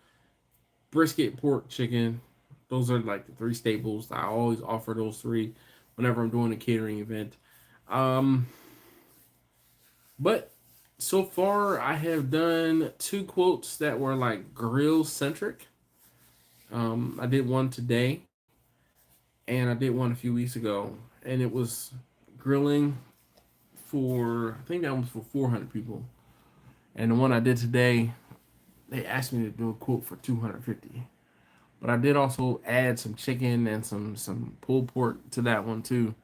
brisket, pork, chicken, those are like the three staples. I always offer those three whenever I'm doing a catering event. Um, but so far, I have done 2 quotes that were like grill centric. I did one today, and I did one a few weeks ago, and it was grilling for, I think that was for 400 people. And the one I did today, they asked me to do a quote for 250. But I did also add some chicken and some pulled pork to that one too.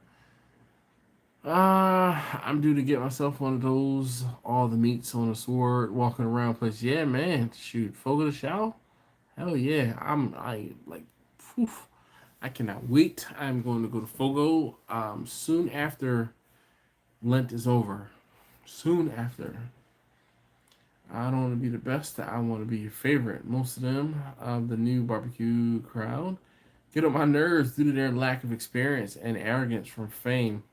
I'm due to get myself one of those all the meats on a sword walking around place. Yeah, man. Shoot, Fogo de Chao? Hell yeah. I like phew, I cannot wait. I'm going to go to Fogo soon after Lent is over. Soon after. I don't want to be the best. I want to be your favorite. Most of them, the new barbecue crowd, get on my nerves due to their lack of experience and arrogance from fame.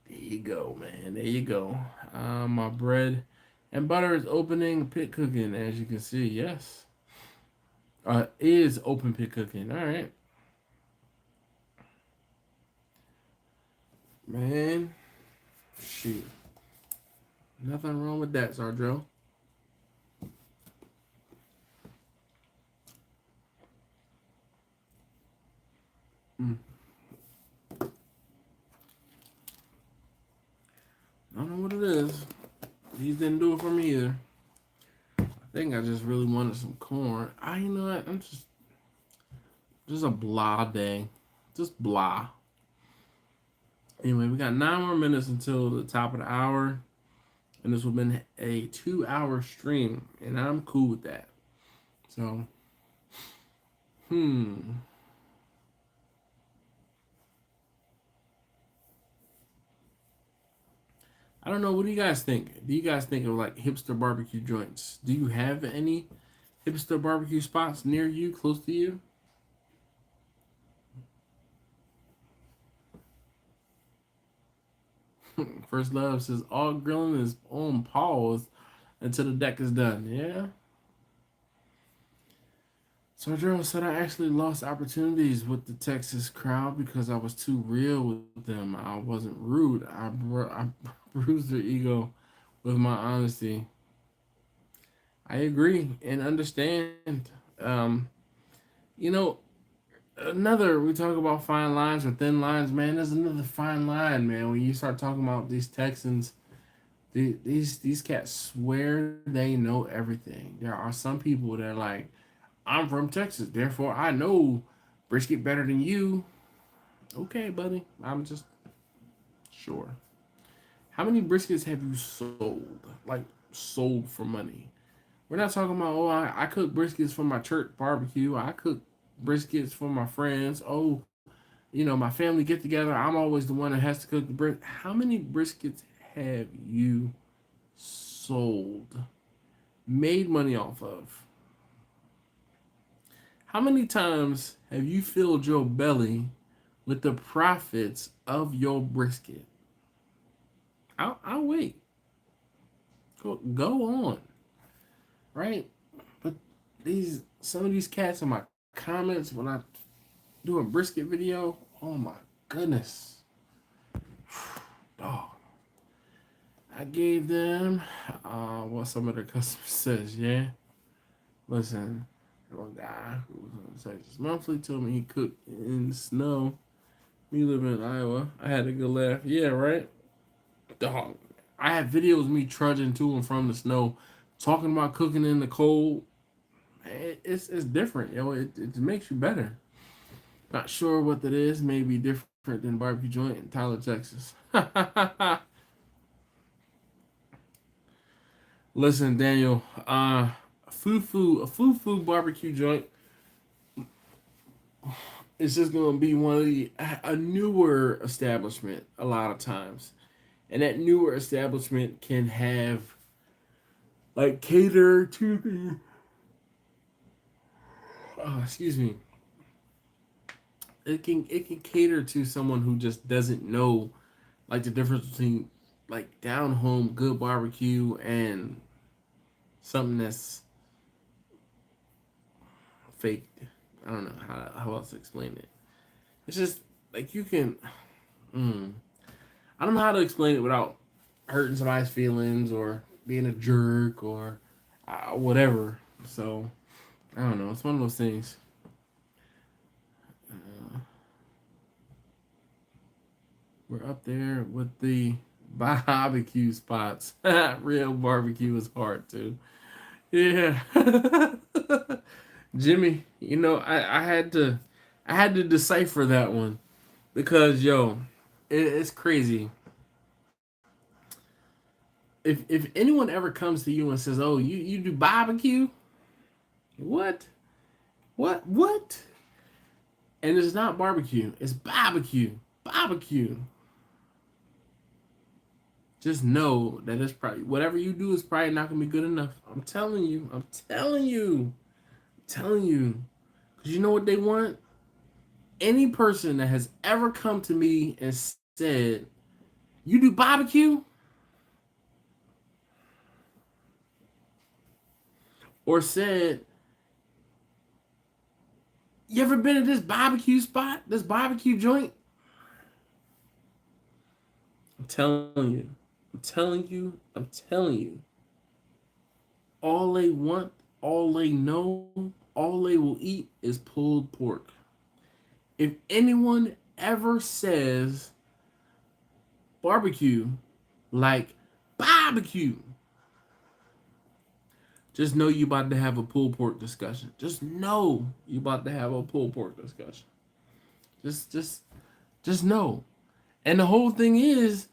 There you go, man. There you go. My bread and butter is opening pit cooking, as you can see. Yes. Is open pit cooking. All right. Man. Shoot. Nothing wrong with that, Sardro. Mm. I don't know what it is. These didn't do it for me either. I think I just really wanted some corn. You know what? I'm just a blah day. Just blah. Anyway, we got 9 more minutes until the top of the hour. And this will have been a 2-hour stream. And I'm cool with that. So, I don't know. What do you guys think? Do you guys think of like hipster barbecue joints? Do you have any hipster barbecue spots near you, close to you? First Love says all grilling is on pause until the deck is done. Yeah. So Gerald said I actually lost opportunities with the Texas crowd because I was too real with them. I wasn't rude. I bruised their ego with my honesty. I agree and understand. Um, you know, we talk about fine lines or thin lines, man. There's another fine line, man. When you start talking about these Texans, these cats swear they know everything. There are some people that are like, I'm from Texas, therefore I know brisket better than you. Okay, buddy. I'm just sure. How many briskets have you sold? Like sold for money? We're not talking about, oh, I cook briskets for my church barbecue. I cook briskets for my friends. Oh, my family get together. I'm always the one that has to cook the brisket. How many briskets have you sold? Made money off of? How many times have you filled your belly with the profits of your brisket? I'll wait. Go on. Right? But some of these cats in my comments when I do a brisket video, oh my goodness. Dog. I gave them what some of their customers says, yeah. Listen, one guy who was on Texas Monthly told me he cooked in the snow. Me living in Iowa. I had a good laugh. Yeah, right? Dog. I have videos of me trudging to and from the snow, talking about cooking in the cold. It's different, yo. It makes you better. Not sure what that is. Maybe different than barbecue joint in Tyler, Texas. Listen, Daniel. A fufu barbecue joint. It's just gonna be a newer establishment a lot of times, and that newer establishment can have like cater to the. Excuse me. It can cater to someone who just doesn't know like the difference between like down home good barbecue and something that's fake. I don't know how else to explain it. It's just like you can. I don't know how to explain it without hurting somebody's feelings or being a jerk or whatever. So I don't know. It's one of those things. We're up there with the barbecue spots. Real barbecue is hard too. Yeah. Jimmy, I had to decipher that one because it's crazy. If anyone ever comes to you and says, "Oh, you do barbecue?" What? What? And it's not barbecue. It's barbecue. Barbecue. Just know that it's probably whatever you do is probably not gonna be good enough. I'm telling you. I'm telling you. I'm telling you. Cause you know what they want? Any person that has ever come to me and said, "You do barbecue?" or said, "You ever been to this barbecue spot? This barbecue joint?" I'm telling you. I'm telling you. I'm telling you. All they want, all they know, all they will eat is pulled pork. If anyone ever says barbecue like barbecue, just know you about to have a pulled pork discussion. Just know you about to have a pulled pork discussion. Just know. And the whole thing is,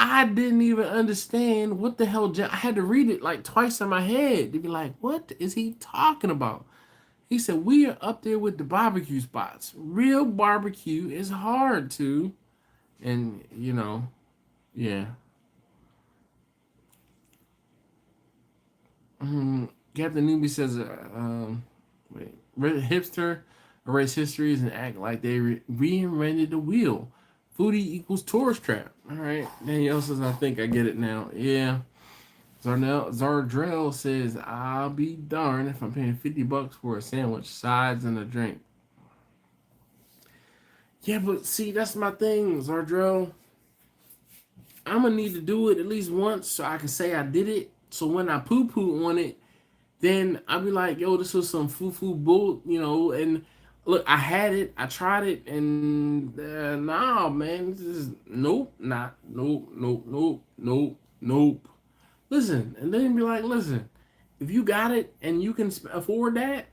I didn't even understand what the hell. I had to read it like twice in my head to be like, what is he talking about? He said, we are up there with the barbecue spots. Real barbecue is hard to. And, yeah. Captain Newbie says, hipster erase histories and act like they reinvented the wheel. Foodie equals tourist trap. All right. Danielle says, I think I get it now. Yeah. Zardrell says, I'll be darned if I'm paying $50 for a sandwich, sides, and a drink. Yeah, but see, that's my thing, Zardrell. I'm going to need to do it at least once so I can say I did it. So when I poo-poo on it, then I'll be like, yo, this was some foo-foo bull, and look, I had it, I tried it, and nah, man, this is, nope. Listen, and then be like, listen, if you got it and you can afford that,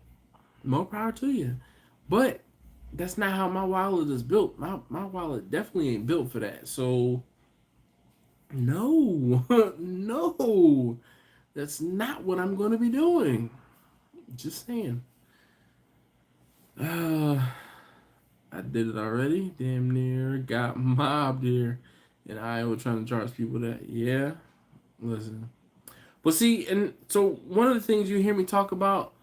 more power to you. But that's not how my wallet is built. My wallet definitely ain't built for that. So, no, no, that's not what I'm going to be doing. Just saying. I did it already. Damn near got mobbed here in Iowa trying to charge people that. Yeah, listen. But see, and so one of the things you hear me talk about,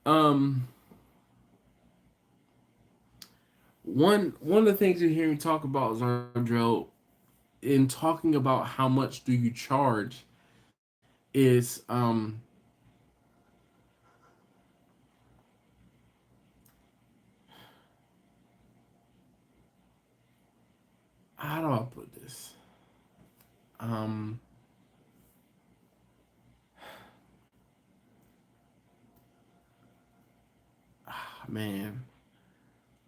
one of the things you hear me talk about, Zardrell, in talking about how much do you charge, is how do I put this? Man,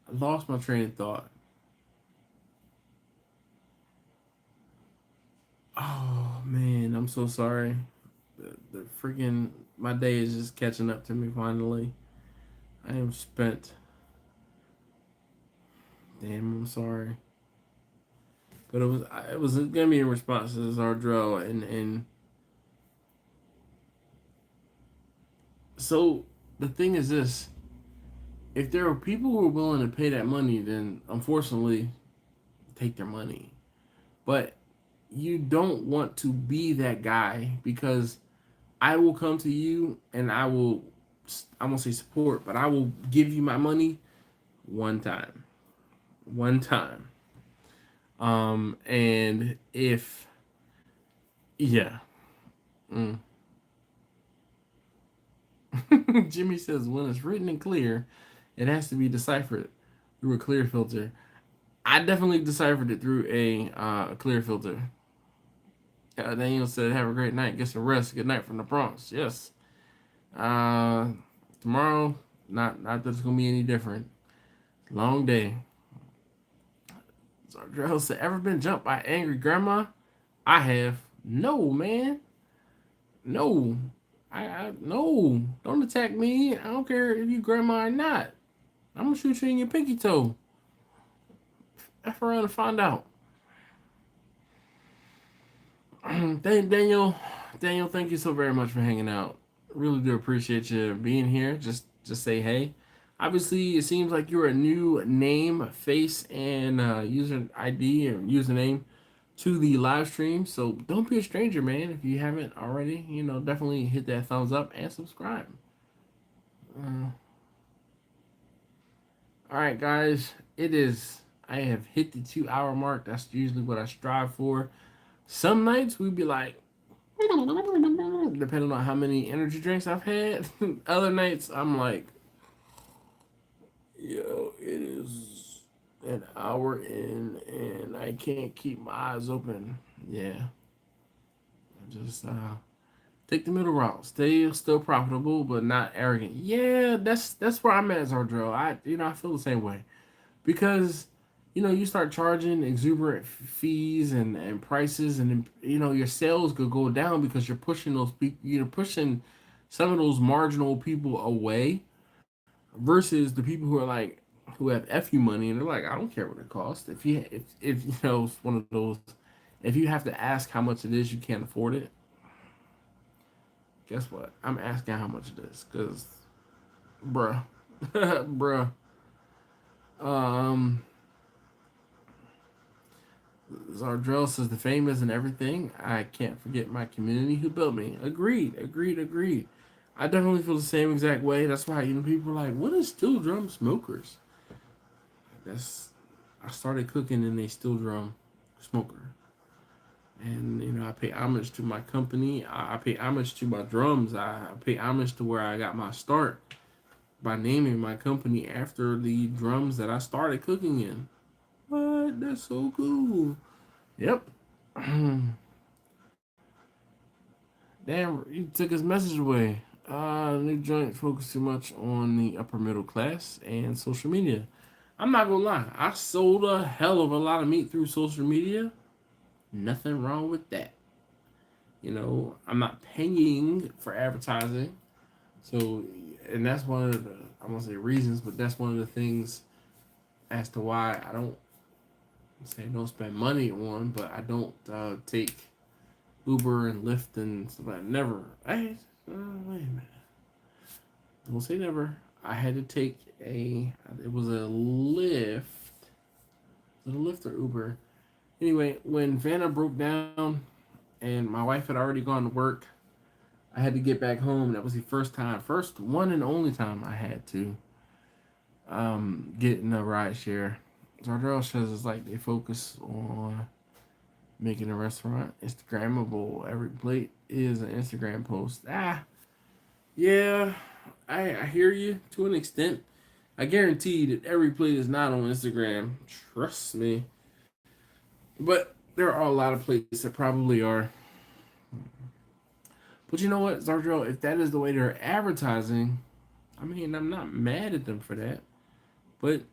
I lost my train of thought. Oh man, I'm so sorry. The freaking my day is just catching up to me finally. I am spent. Damn, I'm sorry. But it was gonna be in response to Zardrell and so the thing is this: if there are people who are willing to pay that money, then unfortunately take their money. But you don't want to be that guy because I will come to you and I won't say support, but I will give you my money one time. One time. And if yeah. Jimmy says, when it's written in clear, it has to be deciphered through a clear filter. I definitely deciphered it through a clear filter. Daniel said, have a great night. Get some rest. Good night from the Bronx. Yes. Tomorrow, not that it's going to be any different. Long day. Zardrell said, ever been jumped by angry grandma? I have. No, man. No. No. Don't attack me. I don't care if you grandma or not. I'm going to shoot you in your pinky toe. F around and find out. Daniel, thank you so very much for hanging out. Really do appreciate you being here. Just say hey. Obviously, it seems like you're a new name, face, and user ID or username to the live stream. So don't be a stranger, man. If you haven't already, definitely hit that thumbs up and subscribe. All right, guys. I have hit the 2-hour mark. That's usually what I strive for. Some nights we'd be like, depending on how many energy drinks I've had. Other nights I'm like, yo, it is an hour in and I can't keep my eyes open. Yeah. Just take the middle route. Stay still profitable, but not arrogant. Yeah, that's where I'm at, Zardrell. I feel the same way. Because you start charging exuberant fees and prices, and your sales could go down because you're pushing those people, pushing some of those marginal people away, versus the people who have FU money and they're like, I don't care what it costs. If it's one of those, if you have to ask how much it is, you can't afford it. Guess what? I'm asking how much it is, cause, bruh, bruh. Zardrell says the fame isn't everything. I can't forget my community who built me. Agreed. I definitely feel the same exact way. That's why people are like, what is steel drum smokers? I started cooking in a steel drum smoker. And I pay homage to my company. I pay homage to my drums. I pay homage to where I got my start by naming my company after the drums that I started cooking in. What? That's so cool. Yep. Damn, you took his message away. New joint focus too much on the upper middle class and social media. I'm not gonna lie, I sold a hell of a lot of meat through social media. Nothing wrong with that. I'm not paying for advertising. So, and that's one of the, I won't say reasons, but that's one of the things as to why I don't spend money on, but I don't take Uber and Lyft and stuff like that. Never. Wait a minute. Don't say never. I had to take it was a Lyft. Was it a Lyft or Uber? Anyway, when Vanna broke down and my wife had already gone to work, I had to get back home. That was the first one and only time I had to get in a ride share. Zardrell says it's like they focus on making a restaurant Instagrammable. Every plate is an Instagram post. Yeah, I hear you to an extent. I guarantee that every plate is not on Instagram. Trust me. But there are a lot of plates that probably are. But you know what, Zardrell? If that is the way they're advertising, I mean, I'm not mad at them for that. But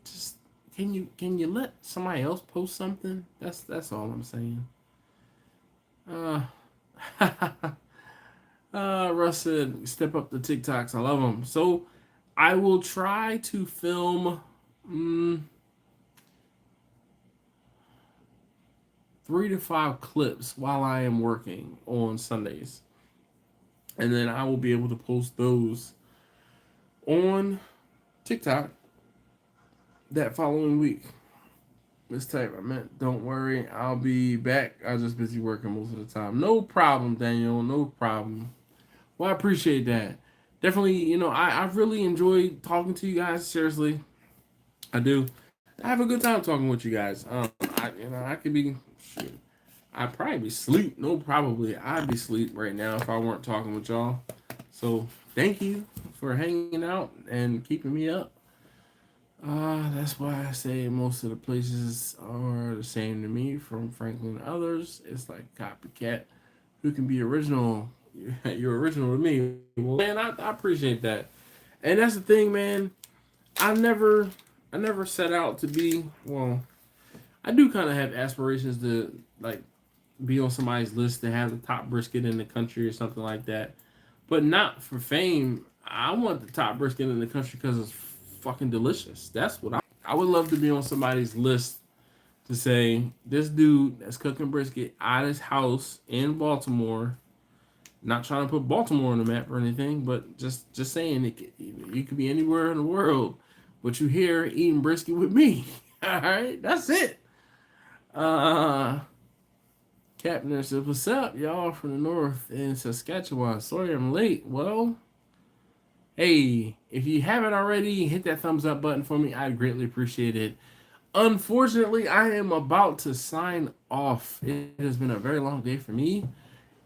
just can you let somebody else post something? That's all I'm saying. Russ said, step up the TikToks. I love them. So I will try to film 3 to 5 clips while I am working on Sundays. And then I will be able to post those on TikTok that following week. Mistype, I meant, don't worry, I'll be back. I was just busy working most of the time. No problem, Daniel, no problem. Well, I appreciate that. Definitely, I've really enjoyed talking to you guys. Seriously, I do. I have a good time talking with you guys. I could be, I'd probably be asleep. No, probably. I'd be asleep right now if I weren't talking with y'all. So, thank you for hanging out and keeping me up. That's why I say most of the places are the same to me, from Franklin to others. It's like copycat. Who can be original? You're original to me. Well, man, I appreciate that. And that's the thing, man. I never set out to be. Well, I do kind of have aspirations to like be on somebody's list to have the top brisket in the country or something like that, but not for fame. I want the top brisket in the country because it's fucking delicious. That's what I would love to be on somebody's list to say this dude that's cooking brisket out of his house in Baltimore. Not trying to put Baltimore on the map or anything, but just saying you could be anywhere in the world, but you here eating brisket with me. All right, that's it. Captain says, "What's up, y'all from the north in Saskatchewan? Sorry I'm late." Well, hey, if you haven't already, hit that thumbs up button for me. I'd greatly appreciate it. Unfortunately, I am about to sign off. It has been a very long day for me,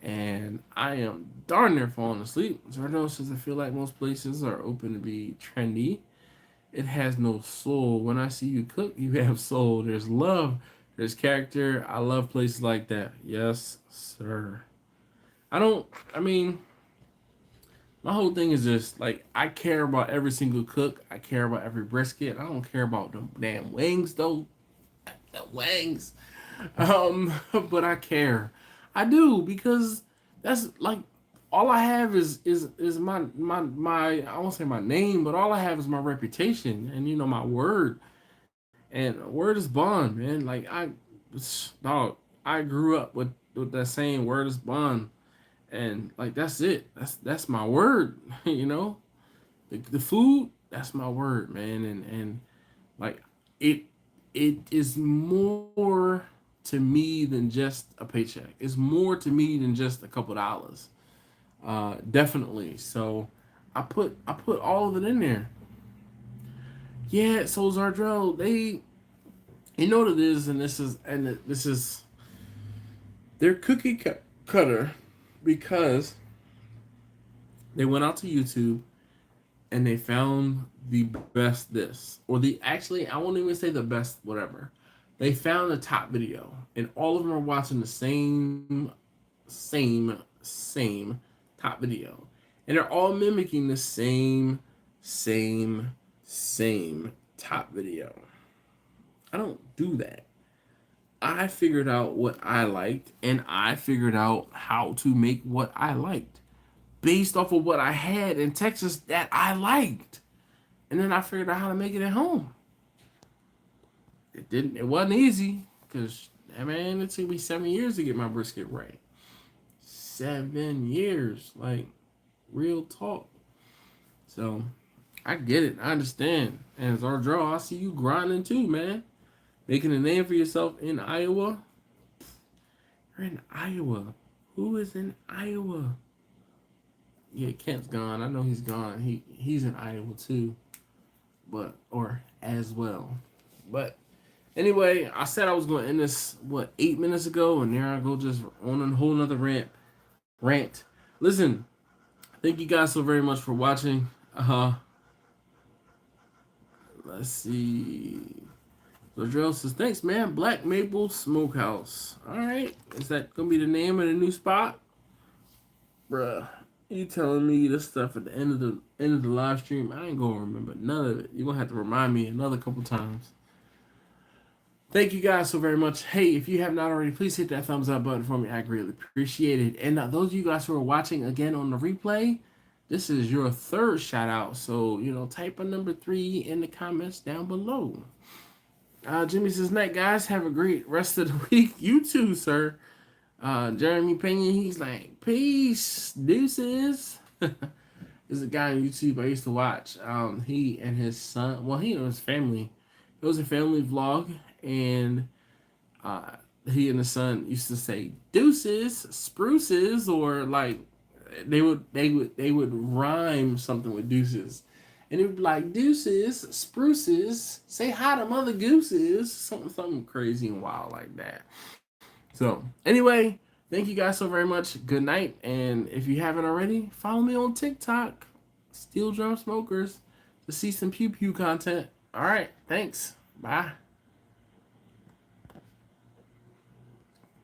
and I am darn near falling asleep. Zardo says, "I feel like most places are open to be trendy. It has no soul. When I see you cook, you have soul. There's love. There's character. I love places like that." Yes, sir. I mean, my whole thing is just, like, I care about every single cook. I care about every brisket. I don't care about them damn wings, though. The wings. But I care. I do, because that's, like, all I have is my I won't say my name, but all I have is my reputation and, my word. And word is bond, man. Like, I grew up with that saying, word is bond, and like that's it. That's my word, The food, that's my word, man, and like it is more to me than just a paycheck. It's more to me than just a couple dollars. Definitely. So I put all of it in there. Yeah, so Zardrell, you know what it is, and this is their cookie cutter, because they went out to YouTube and they found the best this, or I won't even say the best whatever. They found the top video, and all of them are watching the same top video, and they're all mimicking the same top video. I don't do that. I figured out what I liked, and I figured out how to make what I liked based off of what I had in Texas that I liked. And then I figured out how to make it at home. It wasn't easy, because, man, it took me 7 years to get my brisket right. 7 years, like, real talk. So I get it. I understand. And as our draw, I see you grinding too, man. Making a name for yourself in Iowa. You're in Iowa. Who is in Iowa? Yeah, Kent's gone. I know he's gone. He's in Iowa too. Or as well. But anyway, I said I was going to end this, 8 minutes ago, and there I go, just on a whole nother rant. Listen, thank you guys so very much for watching. Let's see. So Drill says, "Thanks, man. Black Maple Smokehouse." All right. Is that going to be the name of the new spot? Bruh, you telling me this stuff at the end of the live stream? I ain't going to remember none of it. You're going to have to remind me another couple times. Thank you guys so very much. Hey, if you have not already, please hit that thumbs up button for me. I greatly appreciate it. And those of you guys who are watching again on the replay, this is your third shout out. So, type a number 3 in the comments down below. Jimmy says, "Night, guys. Have a great rest of the week." You too, sir. Jeremy Pena, he's like, "Peace, deuces." There's a guy on YouTube I used to watch. He and his son, he and his family. It was a family vlog, and he and his son used to say deuces, spruces, or like they would rhyme something with deuces. And it would be like, "Deuces, spruces, say hi to Mother Gooses," something crazy and wild like that. So, anyway, thank you guys so very much. Good night. And if you haven't already, follow me on TikTok. Steel drum smokers to see some pew pew content. All right, thanks. Bye.